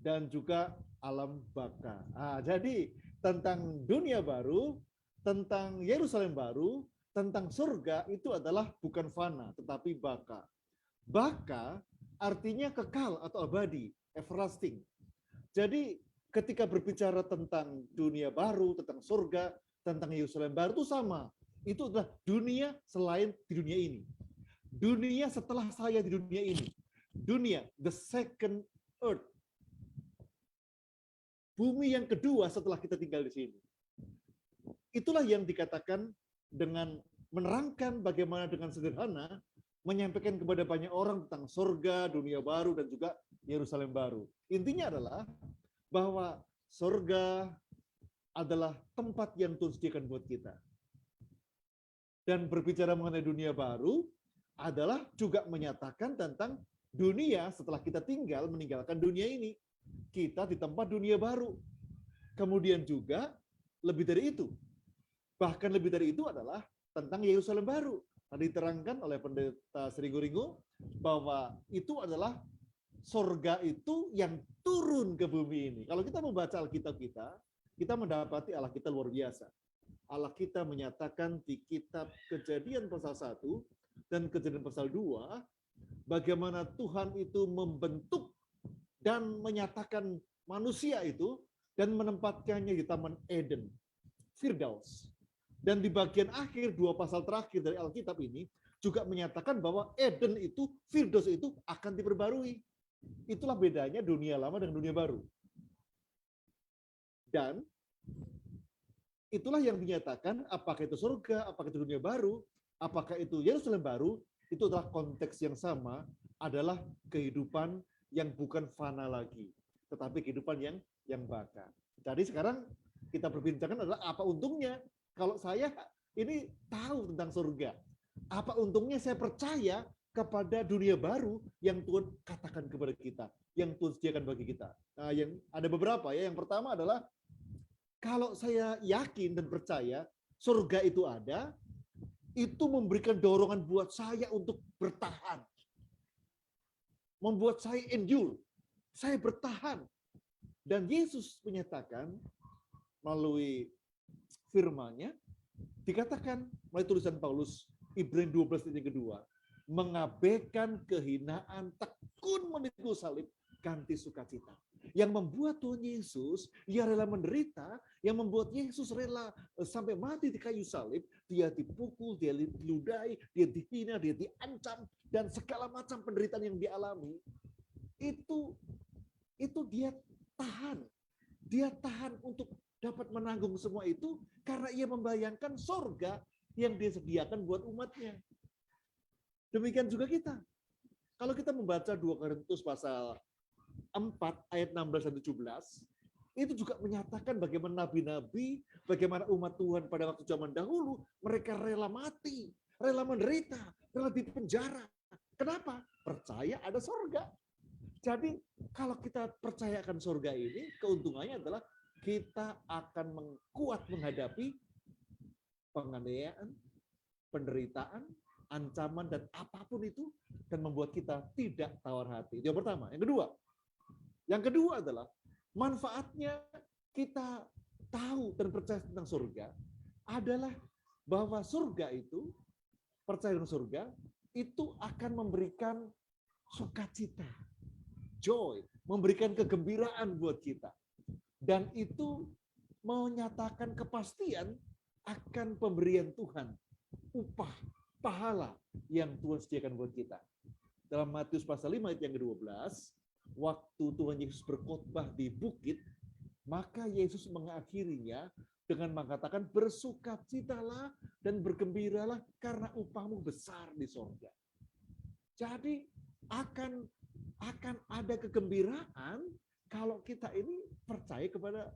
Speaker 5: dan juga alam baka. Jadi tentang dunia baru tentang Yerusalem baru, tentang surga itu adalah bukan fana, tetapi baka. Baka artinya kekal atau abadi, everlasting. Jadi ketika berbicara tentang dunia baru, tentang surga, tentang Yerusalem baru itu sama. Itu adalah dunia selain di dunia ini. Dunia setelah saya di dunia ini. Dunia, the second earth. Bumi yang kedua setelah kita tinggal di sini. Itulah yang dikatakan dengan menerangkan bagaimana dengan sederhana menyampaikan kepada banyak orang tentang surga, dunia baru, dan juga Yerusalem baru. Intinya adalah bahwa surga adalah tempat yang Tuhan sediakan buat kita. Dan berbicara mengenai dunia baru adalah juga menyatakan tentang dunia setelah kita meninggalkan dunia ini. Kita di tempat dunia baru. Kemudian juga lebih dari itu. Bahkan lebih dari itu adalah tentang Yerusalem baru. Tadi diterangkan oleh Pendeta Seringo-Ringo bahwa itu adalah surga itu yang turun ke bumi ini. Kalau kita membaca Alkitab kita mendapati Allah kita luar biasa. Allah kita menyatakan di kitab Kejadian pasal 1 dan Kejadian pasal 2, bagaimana Tuhan itu membentuk dan menyatakan manusia itu dan menempatkannya di Taman Eden, Firdaus. Dan di bagian akhir 2 pasal terakhir dari Alkitab ini juga menyatakan bahwa Eden itu, Firdaus itu akan diperbarui. Itulah bedanya dunia lama dengan dunia baru. Dan itulah yang dinyatakan apakah itu surga, apakah itu dunia baru, apakah itu Yerusalem baru, itu adalah konteks yang sama, adalah kehidupan yang bukan fana lagi, tetapi kehidupan yang baka. Jadi sekarang kita perbincangkan adalah apa untungnya kalau saya ini tahu tentang surga. Apa untungnya saya percaya kepada dunia baru yang Tuhan katakan kepada kita, yang Tuhan sediakan bagi kita. Nah, yang ada beberapa ya. Yang pertama adalah kalau saya yakin dan percaya surga itu ada, itu memberikan dorongan buat saya untuk bertahan. Membuat saya endure. Saya bertahan. Dan Yesus menyatakan melalui firman-Nya, dikatakan melalui tulisan Paulus, Ibrani 12 ayat kedua, mengabaikan kehinaan, tekun menikul salib, ganti sukacita. Yang membuat Tuhan Yesus, ia rela menderita, yang membuat Yesus rela sampai mati di kayu salib, dia dipukul, dia diludahi, dia dihina, dia diancam, dan segala macam penderitaan yang dialami, itu dia tahan. Dia tahan untuk dapat menanggung semua itu, karena ia membayangkan surga yang dia sediakan buat umatnya. Demikian juga kita. Kalau kita membaca 2 Korintus pasal 4 ayat 16 dan 17, itu juga menyatakan bagaimana nabi-nabi, bagaimana umat Tuhan pada waktu zaman dahulu, mereka rela mati, rela menderita, rela dipenjara. Kenapa? Percaya ada surga. Jadi kalau kita percayakan surga ini, keuntungannya adalah kita akan kuat menghadapi penganiayaan, penderitaan, ancaman, dan apapun itu, dan membuat kita tidak tawar hati. Itu yang pertama. Yang kedua adalah manfaatnya kita tahu dan percaya tentang surga adalah bahwa surga itu, percaya dengan surga, itu akan memberikan sukacita, joy, memberikan kegembiraan buat kita. Dan itu menyatakan kepastian akan pemberian Tuhan, upah, pahala yang Tuhan sediakan buat kita. Dalam Matius pasal 5 ayat yang ke-12, waktu Tuhan Yesus berkhotbah di bukit, maka Yesus mengakhirinya dengan mengatakan, bersukacitalah dan bergembiralah karena upahmu besar di surga. Jadi akan ada kegembiraan kalau kita ini percaya kepada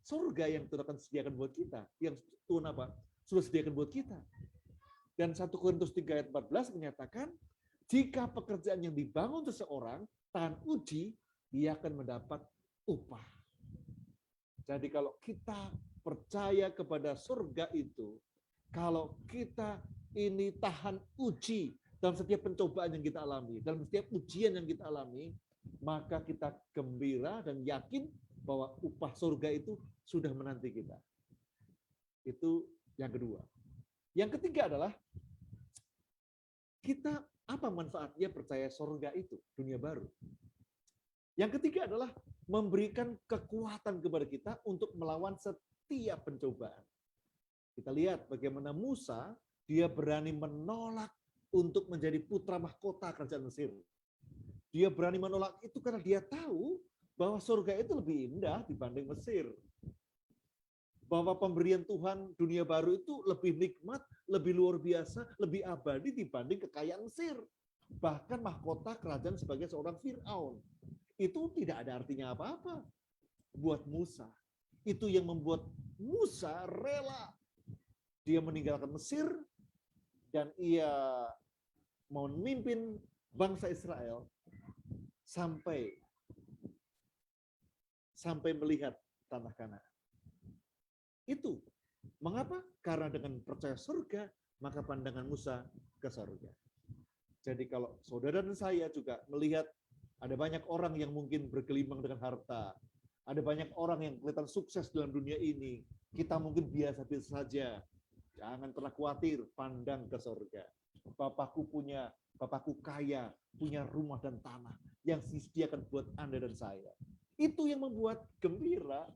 Speaker 5: surga yang Tuhan akan sediakan buat kita, yang Tuhan sudah sediakan buat kita. Dan 1 Korintus 3 ayat 14 menyatakan, jika pekerjaan yang dibangun seseorang tahan uji, dia akan mendapat upah. Jadi kalau kita percaya kepada surga itu, kalau kita ini tahan uji dalam setiap pencobaan yang kita alami, dalam setiap ujian yang kita alami, maka kita gembira dan yakin bahwa upah surga itu sudah menanti kita. Itu Yang kedua. Yang ketiga adalah kita apa manfaatnya percaya surga itu, dunia baru. Yang ketiga adalah memberikan kekuatan kepada kita untuk melawan setiap pencobaan. Kita lihat bagaimana Musa, dia berani menolak untuk menjadi putra mahkota kerajaan Mesir. Dia berani menolak itu karena dia tahu bahwa surga itu lebih indah dibanding Mesir. Bahwa pemberian Tuhan dunia baru itu lebih nikmat, lebih luar biasa, lebih abadi dibanding kekayaan Mesir. Bahkan mahkota kerajaan sebagai seorang Fir'aun. Itu tidak ada artinya apa-apa buat Musa. Itu yang membuat Musa rela. Dia meninggalkan Mesir dan ia mau memimpin bangsa Israel sampai melihat tanah Kanaan. Itu mengapa? Karena dengan percaya surga, maka pandangan Musa ke surga. Jadi kalau saudara dan saya juga melihat ada banyak orang yang mungkin bergelimang dengan harta, ada banyak orang yang kelihatan sukses dalam dunia ini, kita mungkin biasa-biasa saja. Jangan pernah khawatir, pandang ke surga. Bapakku kaya, punya rumah dan tanah yang disediakan buat Anda dan saya. Itu yang membuat gembira.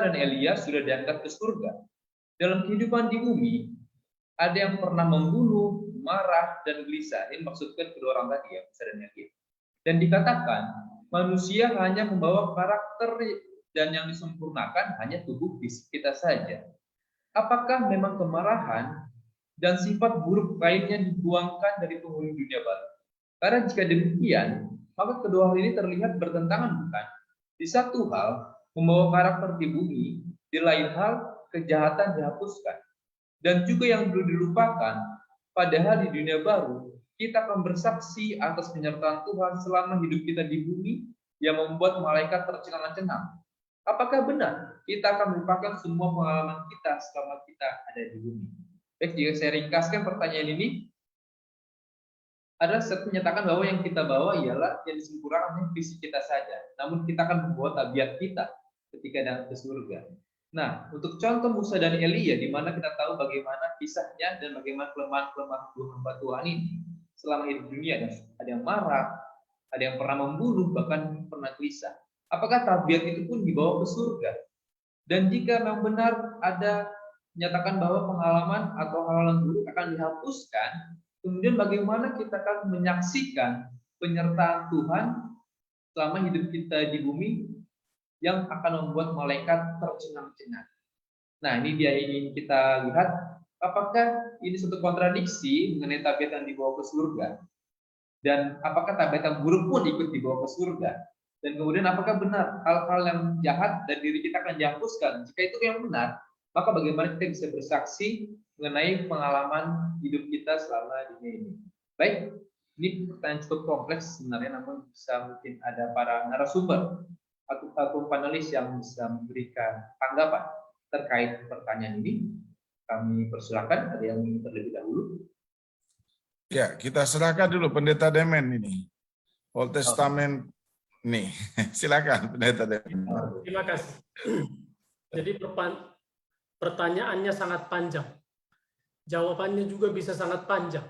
Speaker 9: dan Elia sudah diangkat ke surga. Dalam kehidupan di bumi, ada yang pernah membunuh, marah, dan gelisah. Ini maksudkan kedua orang tadi ya, Musa dan Elia. Dan dikatakan, manusia hanya membawa karakter dan yang disempurnakan hanya tubuh fisik kita saja. Apakah memang kemarahan dan sifat buruk lainnya dibuangkan dari penghuni dunia baru? Karena jika demikian, maka kedua hal ini terlihat bertentangan, bukan? Di satu hal, membawa karakter di bumi, di lain hal, kejahatan dihapuskan. Dan juga yang perlu dilupakan, padahal di dunia baru, kita akan bersaksi atas penyertaan Tuhan selama hidup kita di bumi yang membuat malaikat tercengang-cengang. Apakah benar kita akan melupakan semua pengalaman kita selama kita ada di bumi? Baik, jika saya ringkaskan pertanyaan ini, adalah saya menyatakan bahwa yang kita bawa ialah yang disempurnakan fisik kita saja. Namun kita akan membawa tabiat kita ketika datang ke surga. Nah, untuk contoh Musa dan Elia, di mana kita tahu bagaimana kisahnya dan bagaimana kelemahan-kelemahan dua hamba Tuhan ini selama hidup dunia. Ada yang marah, ada yang pernah membunuh, bahkan pernah gelisah. Apakah tabiat itu pun dibawa ke surga? Dan jika memang benar ada menyatakan bahwa pengalaman atau hal-hal yang buruk akan dihapuskan, kemudian bagaimana kita akan menyaksikan penyertaan Tuhan selama hidup kita di bumi yang akan membuat malaikat tercengang-cengang. Nah, ini dia yang ingin kita lihat. Apakah ini suatu kontradiksi mengenai tabiat yang dibawa ke surga? Dan apakah tabiat yang buruk pun ikut dibawa ke surga? Dan kemudian apakah benar hal-hal yang jahat dan diri kita akan dihapuskan? Jika itu yang benar, maka bagaimana kita bisa bersaksi mengenai pengalaman hidup kita selama dunia ini? Baik, ini pertanyaan cukup kompleks sebenarnya, namun bisa mungkin ada para narasumber atau panelis yang bisa memberikan tanggapan terkait pertanyaan ini. Kami persilakan, ada yang ingin terlebih dahulu.
Speaker 3: Ya, kita serahkan dulu Pendeta Demen ini. Old Testament nih. Silakan Pendeta Demen.
Speaker 7: Terima kasih. Jadi pertanyaannya sangat panjang. Jawabannya juga bisa sangat panjang.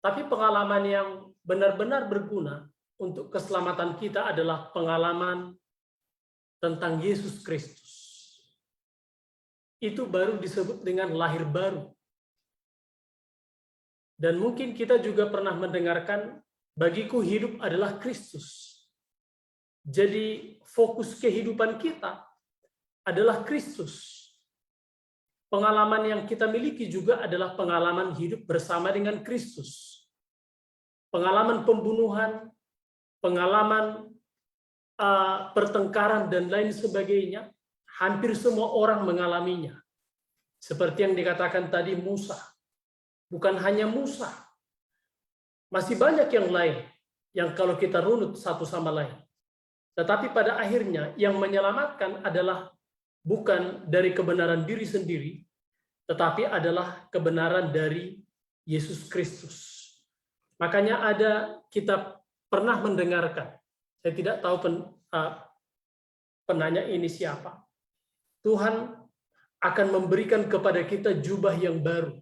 Speaker 7: Tapi pengalaman yang benar-benar berguna untuk keselamatan kita adalah pengalaman tentang Yesus Kristus. Itu baru disebut dengan lahir baru. Dan mungkin kita juga pernah mendengarkan, bagiku hidup adalah Kristus. Jadi fokus kehidupan kita adalah Kristus. Pengalaman yang kita miliki juga adalah pengalaman hidup bersama dengan Kristus. Pengalaman pembunuhan, pengalaman pertengkaran dan lain sebagainya, hampir semua orang mengalaminya. Seperti yang dikatakan tadi Musa. Bukan hanya Musa. Masih banyak yang lain yang kalau kita runut satu sama lain. Tetapi pada akhirnya yang menyelamatkan adalah bukan dari kebenaran diri sendiri, tetapi adalah kebenaran dari Yesus Kristus. Makanya kita pernah mendengarkan, saya tidak tahu penanya ini siapa. Tuhan akan memberikan kepada kita jubah yang baru.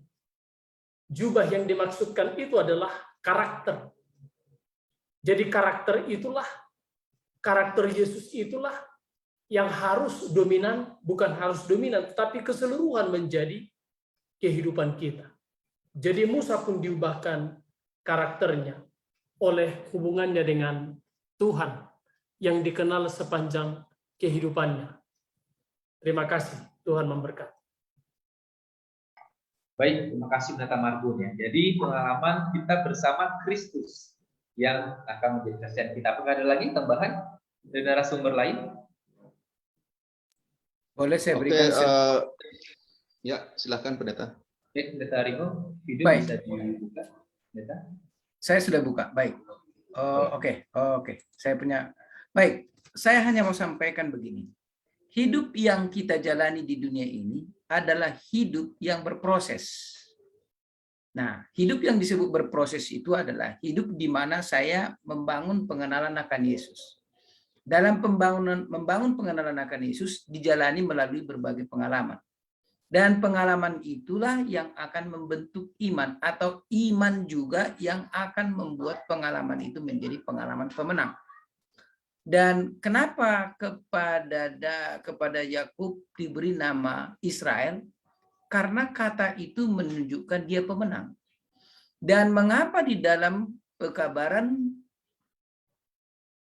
Speaker 7: Jubah yang dimaksudkan itu adalah karakter. Jadi karakter Yesus itulah yang harus dominan, bukan harus dominan, tetapi keseluruhan menjadi kehidupan kita. Jadi Musa pun diubahkan karakternya oleh hubungannya dengan Tuhan yang dikenal sepanjang kehidupannya. Terima kasih, Tuhan memberkati.
Speaker 9: Baik, terima kasih Pendeta Marbun ya. Jadi pengalaman kita bersama Kristus yang akan menjadi saksian kita. Apakah ada lagi tambahan dari narasumber lain?
Speaker 4: Boleh saya berikan?
Speaker 2: Ya, silakan Pendeta.
Speaker 9: Baik, Pendeta Ringo, video
Speaker 4: Baik.
Speaker 9: bisa dibuka. Pendeta.
Speaker 4: Saya sudah buka. Baik. Oke. Baik, saya hanya mau sampaikan begini. Hidup yang kita jalani di dunia ini adalah hidup yang berproses. Nah, hidup yang disebut berproses itu adalah hidup di mana saya membangun pengenalan akan Yesus. Dalam membangun pengenalan akan Yesus dijalani melalui berbagai pengalaman. Dan pengalaman itulah yang akan membentuk iman, atau iman juga yang akan membuat pengalaman itu menjadi pengalaman pemenang. Dan kenapa kepada Yakub diberi nama Israel? Karena kata itu menunjukkan dia pemenang. Dan mengapa di dalam pekabaran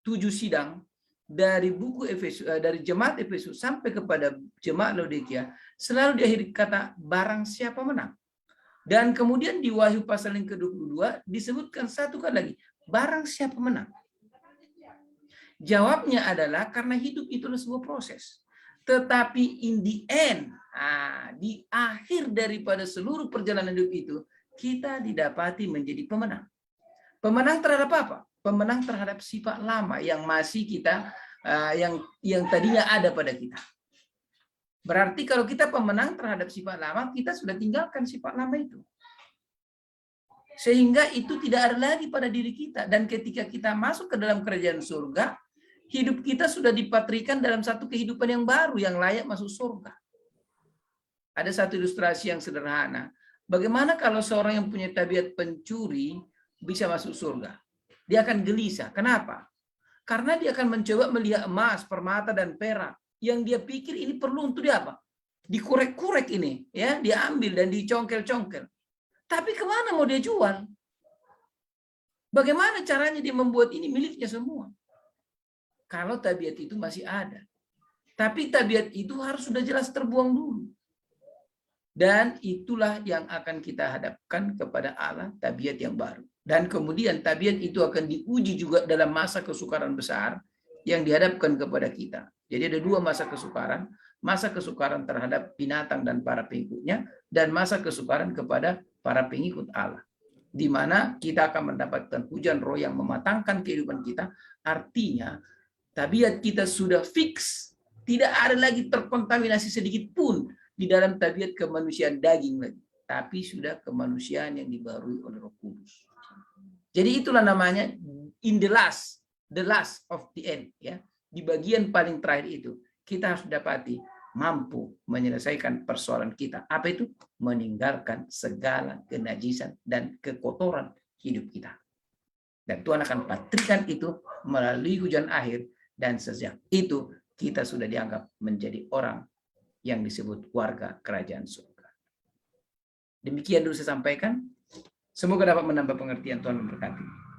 Speaker 4: 7 sidang dari buku Efesus, dari jemaat Efesus sampai kepada jemaat Laodikia selalu diakhiri kata barang siapa menang. Dan kemudian di Wahyu pasal yang ke-22 disebutkan satu kali lagi, barang siapa menang. Jawabnya adalah karena hidup itu adalah sebuah proses. Tetapi in the end, di akhir daripada seluruh perjalanan hidup itu, kita didapati menjadi pemenang. Pemenang terhadap apa? Pemenang terhadap sifat lama yang masih kita, yang tadinya ada pada kita. Berarti kalau kita pemenang terhadap sifat lama, kita sudah tinggalkan sifat lama itu. Sehingga itu tidak ada lagi pada diri kita. Dan ketika kita masuk ke dalam kerajaan surga, hidup kita sudah dipatrikan dalam satu kehidupan yang baru, yang layak masuk surga. Ada satu ilustrasi yang sederhana. Bagaimana kalau seorang yang punya tabiat pencuri bisa masuk surga? Dia akan gelisah. Kenapa? Karena dia akan mencoba melihat emas, permata, dan perak. Yang dia pikir ini perlu untuk dia apa? Dikurek-kurek ini. Ya, dia ambil dan dicongkel-congkel. Tapi kemana mau dia jual? Bagaimana caranya dia membuat ini miliknya semua? Kalau tabiat itu masih ada. Tapi tabiat itu harus sudah jelas terbuang dulu. Dan itulah yang akan kita hadapkan kepada Allah, tabiat yang baru. Dan kemudian tabiat itu akan diuji juga dalam masa kesukaran besar yang dihadapkan kepada kita. Jadi ada 2 masa kesukaran. Masa kesukaran terhadap binatang dan para pengikutnya, dan masa kesukaran kepada para pengikut Allah. Di mana kita akan mendapatkan hujan roh yang mematangkan kehidupan kita. Artinya, tabiat kita sudah fix, tidak ada lagi terkontaminasi sedikit pun di dalam tabiat kemanusiaan daging lagi, tapi sudah kemanusiaan yang dibarui oleh Roh Kudus. Jadi itulah namanya in the last of the end, ya. Di bagian paling terakhir itu kita harus dapati mampu menyelesaikan persoalan kita. Apa itu? Meninggalkan segala kenajisan dan kekotoran hidup kita. Dan Tuhan akan patrikan itu melalui hujan akhir. Dan sejak itu kita sudah dianggap menjadi orang yang disebut warga kerajaan surga. Demikian dulu saya sampaikan. Semoga dapat menambah pengertian. Tuhan memberkati.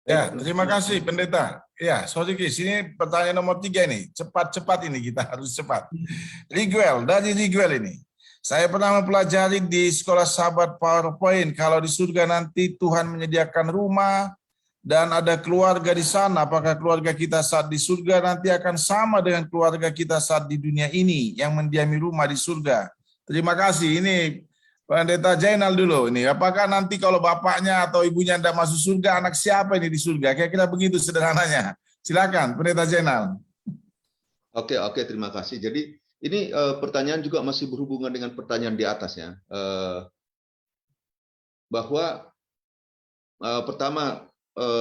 Speaker 3: Ya, terima kasih Pendeta. Ya, Sodiki, sini pertanyaan nomor 3 ini. Cepat-cepat ini, kita harus cepat. Riguel, dari Riguel ini. Saya pernah mempelajari di sekolah sahabat PowerPoint, kalau di surga nanti Tuhan menyediakan rumah, dan ada keluarga di sana. Apakah keluarga kita saat di surga nanti akan sama dengan keluarga kita saat di dunia ini yang mendiami rumah di surga? Terima kasih. Ini Pendeta Jainal dulu. Ini apakah nanti kalau bapaknya atau ibunya tidak masuk surga, anak siapa ini di surga? Kira-kira begitu sederhananya. Silakan, Pendeta Jainal.
Speaker 2: Oke, terima kasih. Jadi ini pertanyaan juga masih berhubungan dengan pertanyaan di atas ya. Bahwa pertama,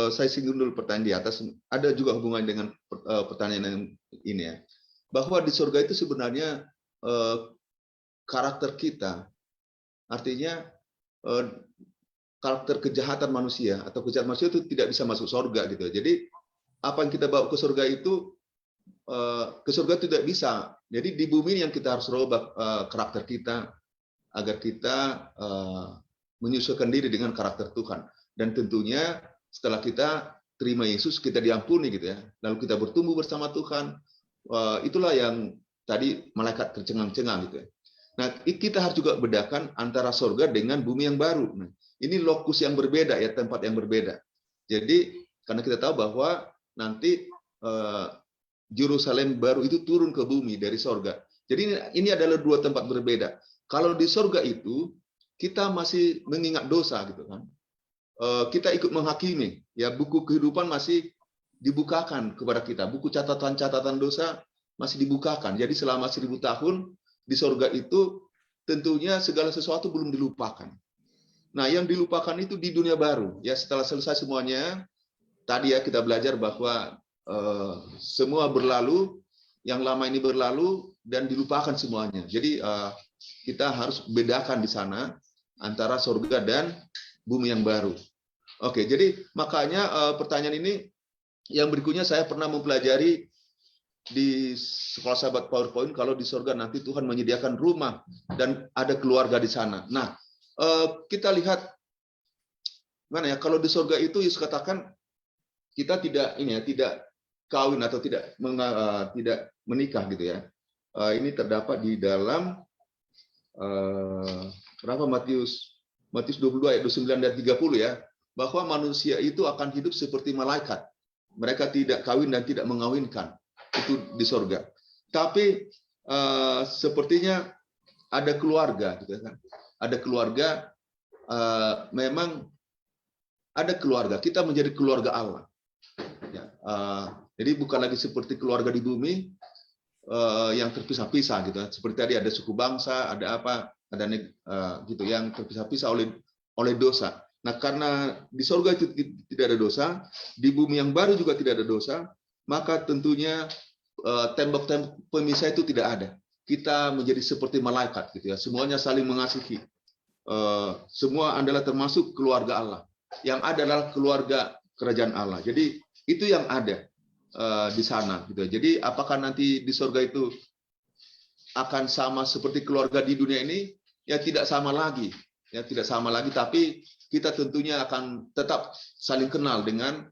Speaker 2: saya singgung dulu pertanyaan di atas, ada juga hubungan dengan pertanyaan yang ini ya, bahwa di surga itu sebenarnya karakter kita, artinya karakter kejahatan manusia atau kejahatan manusia itu tidak bisa masuk surga gitu. Jadi apa yang kita bawa ke surga itu ke surga tidak bisa. Jadi di bumi yang kita harus rubah karakter kita agar kita menyesuaikan diri dengan karakter Tuhan. Dan tentunya setelah kita terima Yesus, kita diampuni gitu ya. Lalu kita bertumbuh bersama Tuhan. Itulah yang tadi malaikat tercengang-cengang gitu ya. Nah, kita harus juga bedakan antara surga dengan bumi yang baru. Nah, ini lokus yang berbeda ya, tempat yang berbeda. Jadi karena kita tahu bahwa nanti Yerusalem baru itu turun ke bumi dari surga. Jadi ini adalah 2 tempat berbeda. Kalau di surga itu kita masih mengingat dosa gitu kan. Kita ikut menghakimi, ya buku kehidupan masih dibukakan kepada kita, buku catatan-catatan dosa masih dibukakan. Jadi selama 1000 tahun di surga itu tentunya segala sesuatu belum dilupakan. Nah, yang dilupakan itu di dunia baru. Ya setelah selesai semuanya, tadi ya kita belajar bahwa semua berlalu, yang lama ini berlalu dan dilupakan semuanya. Jadi kita harus bedakan di sana antara surga dan bumi yang baru. Oke, jadi makanya pertanyaan ini Yang berikutnya saya pernah mempelajari di sekolah sahabat PowerPoint, kalau di surga nanti Tuhan menyediakan rumah dan ada keluarga di sana. Nah, kita lihat mana ya, kalau di surga itu Yesus katakan kita tidak kawin atau tidak menikah gitu ya. Ini terdapat di dalam Matius 22 ayat 29 dan 30 ya, bahwa manusia itu akan hidup seperti malaikat. Mereka tidak kawin dan tidak mengawinkan. Itu di surga. Tapi sepertinya ada keluarga gitu kan. Ada keluarga, memang ada keluarga. Kita menjadi keluarga Allah. Ya, jadi bukan lagi seperti keluarga di bumi yang terpisah-pisah gitu. Seperti tadi ada suku bangsa, ada apa, ada gitu yang terpisah-pisah oleh dosa. Nah, karena di surga itu tidak ada dosa, di bumi yang baru juga tidak ada dosa, maka tentunya tembok-tembok pemisah itu tidak ada. Kita menjadi seperti malaikat gitu ya. Semuanya saling mengasihi. Semua adalah termasuk keluarga Allah. Yang ada adalah keluarga kerajaan Allah. Jadi itu yang ada di sana gitu. Jadi apakah nanti di surga itu akan sama seperti keluarga di dunia ini? Ya tidak sama lagi. Ya tidak sama lagi, tapi kita tentunya akan tetap saling kenal dengan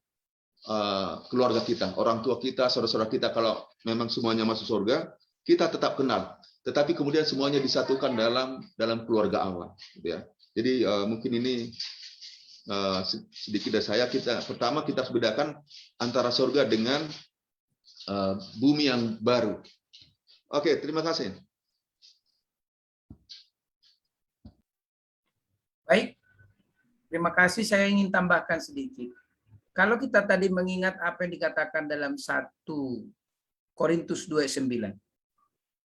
Speaker 2: keluarga kita, orang tua kita, saudara-saudara kita. Kalau memang semuanya masuk surga, kita tetap kenal. Tetapi kemudian semuanya disatukan dalam keluarga Allah. Gitu ya. Jadi mungkin ini sedikit dari saya. Pertama kita harus bedakan antara surga dengan bumi yang baru. Oke, terima kasih.
Speaker 4: Baik, terima kasih. Saya ingin tambahkan sedikit. Kalau kita tadi mengingat apa yang dikatakan dalam 1 Korintus 2:9,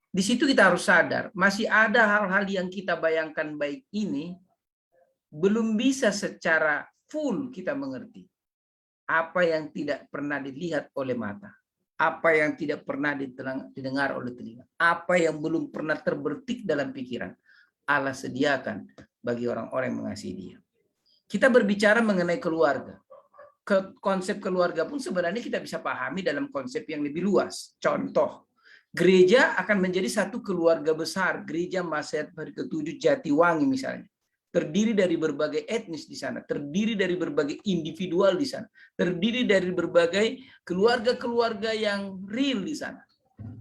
Speaker 4: di situ kita harus sadar, masih ada hal-hal yang kita bayangkan baik ini, belum bisa secara full kita mengerti. Apa yang tidak pernah dilihat oleh mata, apa yang tidak pernah didengar oleh telinga, apa yang belum pernah terbertik dalam pikiran, Allah sediakan bagi orang-orang yang mengasihi Dia. Kita berbicara mengenai keluarga. Konsep keluarga pun sebenarnya kita bisa pahami dalam konsep yang lebih luas. Contoh, gereja akan menjadi satu keluarga besar. Gereja Masehat Hari ke-7 Jatiwangi misalnya. Terdiri dari berbagai etnis di sana, terdiri dari berbagai individual di sana, terdiri dari berbagai keluarga-keluarga yang real di sana.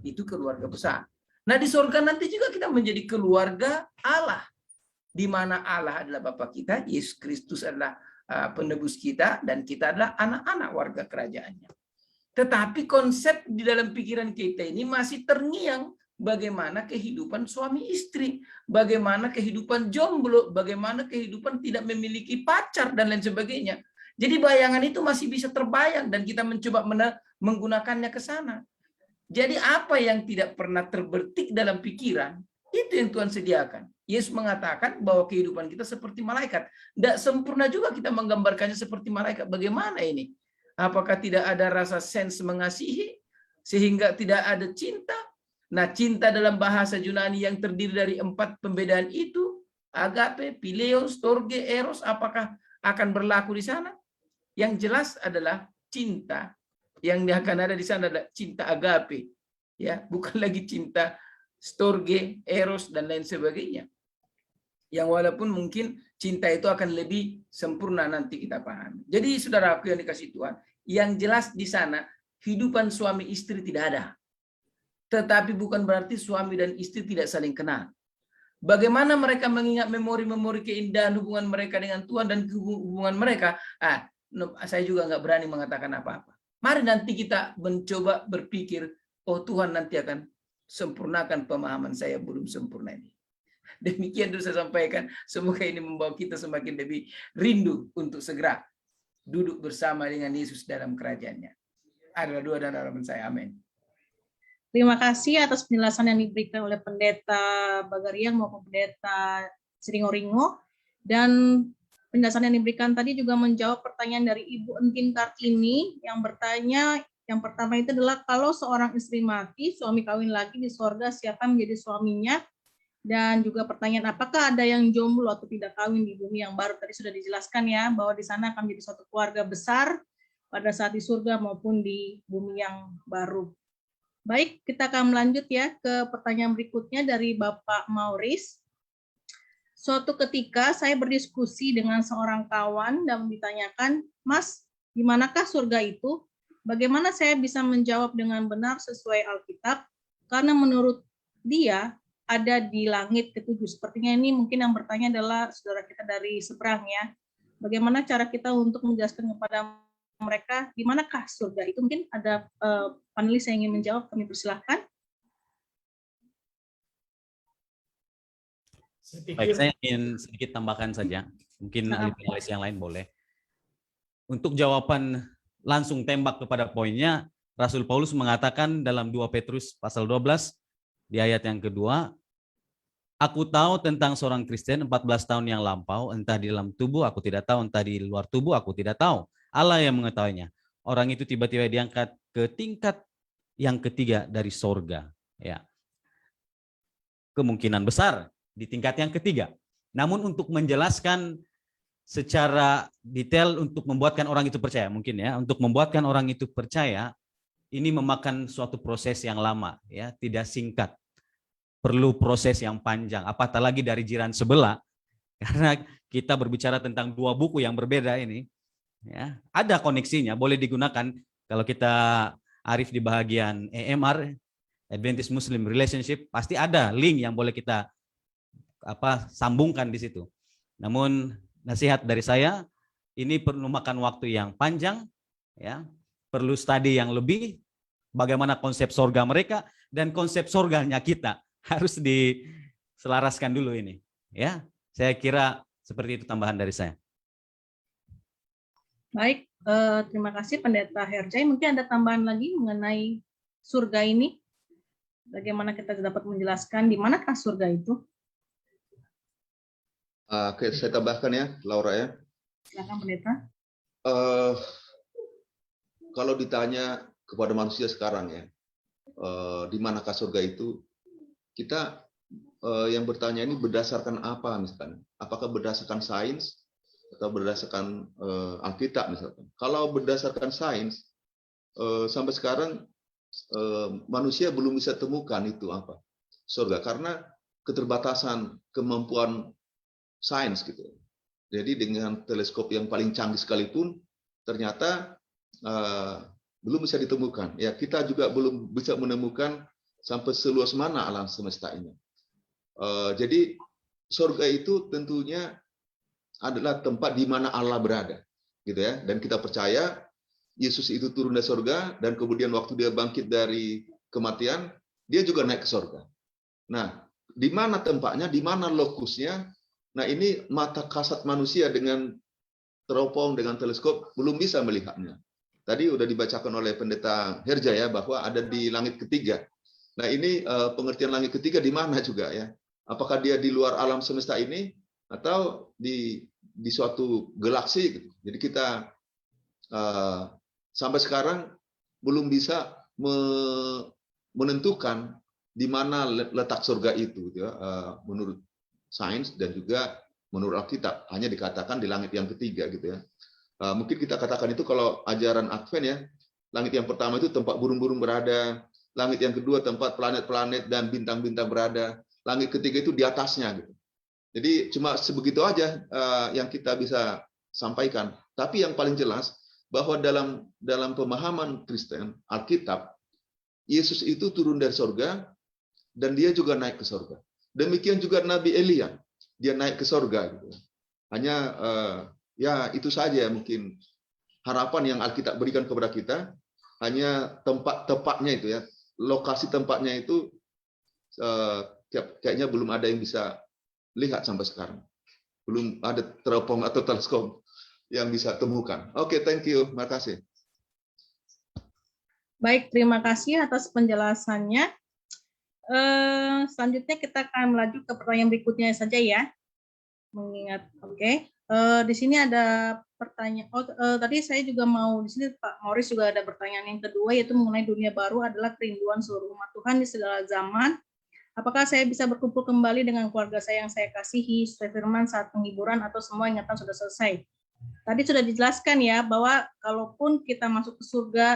Speaker 4: Itu keluarga besar. Nah, di surga nanti juga kita menjadi keluarga Allah, di mana Allah adalah Bapa kita, Yesus Kristus adalah penebus kita, dan kita adalah anak-anak warga kerajaannya. Tetapi konsep di dalam pikiran kita ini masih terngiang bagaimana kehidupan suami istri, bagaimana kehidupan jomblo, bagaimana kehidupan tidak memiliki pacar, dan lain sebagainya. Jadi bayangan itu masih bisa terbayang, dan kita mencoba menggunakannya ke sana. Jadi apa yang tidak pernah terbertik dalam pikiran, itu yang Tuhan sediakan. Yesus mengatakan bahwa kehidupan kita seperti malaikat. Tidak sempurna juga kita menggambarkannya seperti malaikat. Bagaimana ini? Apakah tidak ada rasa sense mengasihi sehingga tidak ada cinta? Nah, cinta dalam bahasa Yunani yang terdiri dari 4 pembedaan itu, agape, phileo, storge, eros, apakah akan berlaku di sana? Yang jelas adalah cinta yang akan ada di sana adalah cinta agape, ya, bukan lagi cinta storge, eros, dan lain sebagainya. Yang walaupun mungkin cinta itu akan lebih sempurna nanti kita pahami. Jadi saudaraku yang dikasih Tuhan, yang jelas di sana kehidupan suami istri tidak ada. Tetapi bukan berarti suami dan istri tidak saling kenal. Bagaimana mereka mengingat memori-memori keindahan hubungan mereka dengan Tuhan dan hubungan mereka, saya juga nggak berani mengatakan apa-apa. Mari nanti kita mencoba berpikir, oh Tuhan nanti akan sempurnakan pemahaman saya belum sempurna ini. Demikian dulu saya sampaikan. Semoga ini membawa kita semakin lebih rindu untuk segera duduk bersama dengan Yesus dalam kerajaannya. Adalah doa dan harapan saya. Amin.
Speaker 1: Terima kasih atas penjelasan yang diberikan oleh Pendeta Bagariang maupun Pendeta Sringoringo. Dan penjelasan yang diberikan tadi juga menjawab pertanyaan dari Ibu Entin Kartini yang bertanya, yang pertama itu adalah kalau seorang istri mati, suami kawin lagi di surga, siapa menjadi suaminya? Dan juga pertanyaan apakah ada yang jomblo atau tidak kawin di bumi yang baru? Tadi sudah dijelaskan ya bahwa di sana akan menjadi suatu keluarga besar pada saat di surga maupun di bumi yang baru. Baik, kita akan melanjut ya ke pertanyaan berikutnya dari Bapak Maurice. Suatu ketika saya berdiskusi dengan seorang kawan dan ditanyakan, Mas, di manakah surga itu? Bagaimana saya bisa menjawab dengan benar sesuai Alkitab? Karena menurut dia ada di langit ketujuh. Sepertinya ini mungkin yang bertanya adalah saudara kita dari seberang ya. Bagaimana cara kita untuk menjelaskan kepada mereka di manakah surga itu? Mungkin ada panelis yang ingin menjawab, kami persilahkan.
Speaker 8: Baik, saya ingin sedikit tambahkan saja. Mungkin ahli panelis yang lain boleh. Untuk jawaban langsung tembak kepada poinnya, Rasul Paulus mengatakan dalam 2 Petrus pasal 12 di ayat yang kedua, aku tahu tentang seorang Kristen 14 tahun yang lampau, entah di dalam tubuh aku tidak tahu, entah di luar tubuh aku tidak tahu. Allah yang mengetahuinya. Orang itu tiba-tiba diangkat ke tingkat yang ketiga dari sorga. Ya. Kemungkinan besar di tingkat yang ketiga. Namun untuk menjelaskan secara detail untuk membuatkan orang itu percaya, mungkin ya, untuk membuatkan orang itu percaya, ini memakan suatu proses yang lama, ya, tidak singkat. Perlu proses yang panjang, apatah lagi dari jiran sebelah, karena kita berbicara tentang 2 buku yang berbeda ini, ya, ada koneksinya, boleh digunakan kalau kita arif di bagian EMR, Adventist Muslim Relationship, pasti ada link yang boleh kita sambungkan di situ. Namun nasihat dari saya, ini perlu makan waktu yang panjang, ya, perlu studi yang lebih, bagaimana konsep sorga mereka dan konsep sorganya kita harus diselaraskan dulu ini. Ya, saya kira seperti itu tambahan dari saya.
Speaker 1: Baik, terima kasih Pendeta Herjai. Mungkin ada tambahan lagi mengenai surga ini? Bagaimana kita dapat menjelaskan di manakah surga itu?
Speaker 2: Oke, saya tambahkan ya, Laura ya.
Speaker 1: Silakan Pendeta.
Speaker 2: Kalau ditanya kepada manusia sekarang ya, di manakah surga itu, kita yang bertanya ini berdasarkan apa misalkan? Apakah berdasarkan sains atau berdasarkan Alkitab misalkan? Kalau berdasarkan sains, sampai sekarang manusia belum bisa temukan itu apa surga karena keterbatasan kemampuan sains gitu. Jadi dengan teleskop yang paling canggih sekalipun ternyata belum bisa ditemukan. Ya, kita juga belum bisa menemukan sampai seluas mana alam semesta ini. Jadi surga itu tentunya adalah tempat di mana Allah berada, gitu ya. Dan kita percaya Yesus itu turun dari surga dan kemudian waktu dia bangkit dari kematian, dia juga naik ke surga. Nah, di mana tempatnya, di mana lokusnya? Nah, ini mata kasat manusia dengan teropong, dengan teleskop, belum bisa melihatnya. Tadi sudah dibacakan oleh Pendeta Herja ya, bahwa ada di langit ketiga. Nah, ini pengertian langit ketiga di mana juga ya? Apakah dia di luar alam semesta ini, atau di suatu galaksi? Gitu. Jadi kita sampai sekarang belum bisa menentukan di mana letak surga itu, gitu ya, menurut sains dan juga menurut Alkitab, hanya dikatakan di langit yang ketiga gitu ya. Mungkin kita katakan itu kalau ajaran Advent ya, langit yang pertama itu tempat burung-burung berada, langit yang kedua tempat planet-planet dan bintang-bintang berada, langit ketiga itu di atasnya gitu. Jadi cuma sebegitu aja yang kita bisa sampaikan. Tapi yang paling jelas bahwa dalam pemahaman Kristen Alkitab, Yesus itu turun dari surga dan dia juga naik ke surga. Demikian juga Nabi Elia, dia naik ke surga. Gitu. Hanya ya itu saja mungkin harapan yang Alkitab berikan kepada kita. Hanya tempat tepatnya itu ya, lokasi tempatnya itu kayaknya belum ada yang bisa lihat sampai sekarang. Belum ada teropong atau teleskop yang bisa temukan. Oke, thank you, terima kasih.
Speaker 1: Baik, terima kasih atas penjelasannya. Selanjutnya kita akan melaju ke pertanyaan berikutnya saja ya. Mengingat, oke. Di sini ada pertanyaan. Tadi saya juga mau di sini Pak Maurice juga ada pertanyaan yang kedua, yaitu mengenai dunia baru adalah kerinduan seluruh umat Tuhan di segala zaman. Apakah saya bisa berkumpul kembali dengan keluarga saya yang saya kasihi sesuai firman saat penghiburan atau semua ingatan sudah selesai? tadi sudah dijelaskan ya bahwa kalaupun kita masuk ke surga,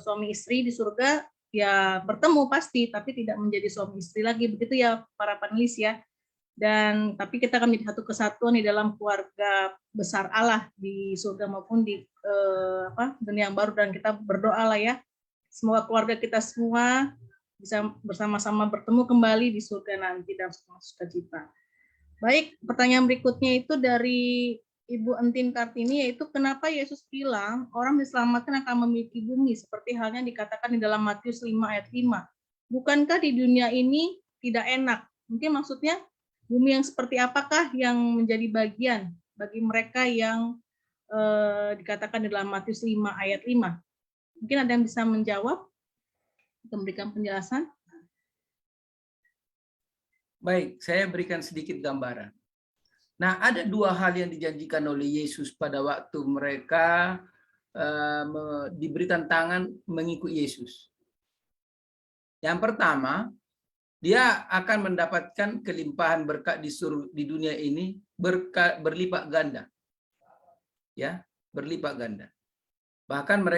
Speaker 1: suami istri di surga ya bertemu pasti, tapi tidak menjadi suami istri lagi, begitu ya para panelis ya. Dan tapi kita akan menjadi satu kesatuan di dalam keluarga besar Allah di surga maupun di dunia yang baru, dan kita berdoa lah ya, semoga keluarga kita semua bisa bersama-sama bertemu kembali di surga nanti dalam sukacita. Baik, pertanyaan berikutnya itu dari Ibu Entin Kartini, yaitu kenapa Yesus bilang orang diselamatkan akan memiliki bumi seperti halnya dikatakan di dalam Matius 5 ayat 5. Bukankah di dunia ini tidak enak? Mungkin maksudnya bumi yang seperti apakah yang menjadi bagian bagi mereka yang dikatakan di dalam Matius 5 ayat 5? Mungkin ada yang bisa menjawab atau memberikan penjelasan?
Speaker 4: Baik, saya berikan sedikit gambaran. Nah, ada dua hal yang dijanjikan oleh Yesus pada waktu mereka diberi tantangan mengikuti Yesus. Yang pertama, dia akan mendapatkan kelimpahan berkat di dunia ini berlipat ganda. Ya, berlipat ganda. Bahkan mereka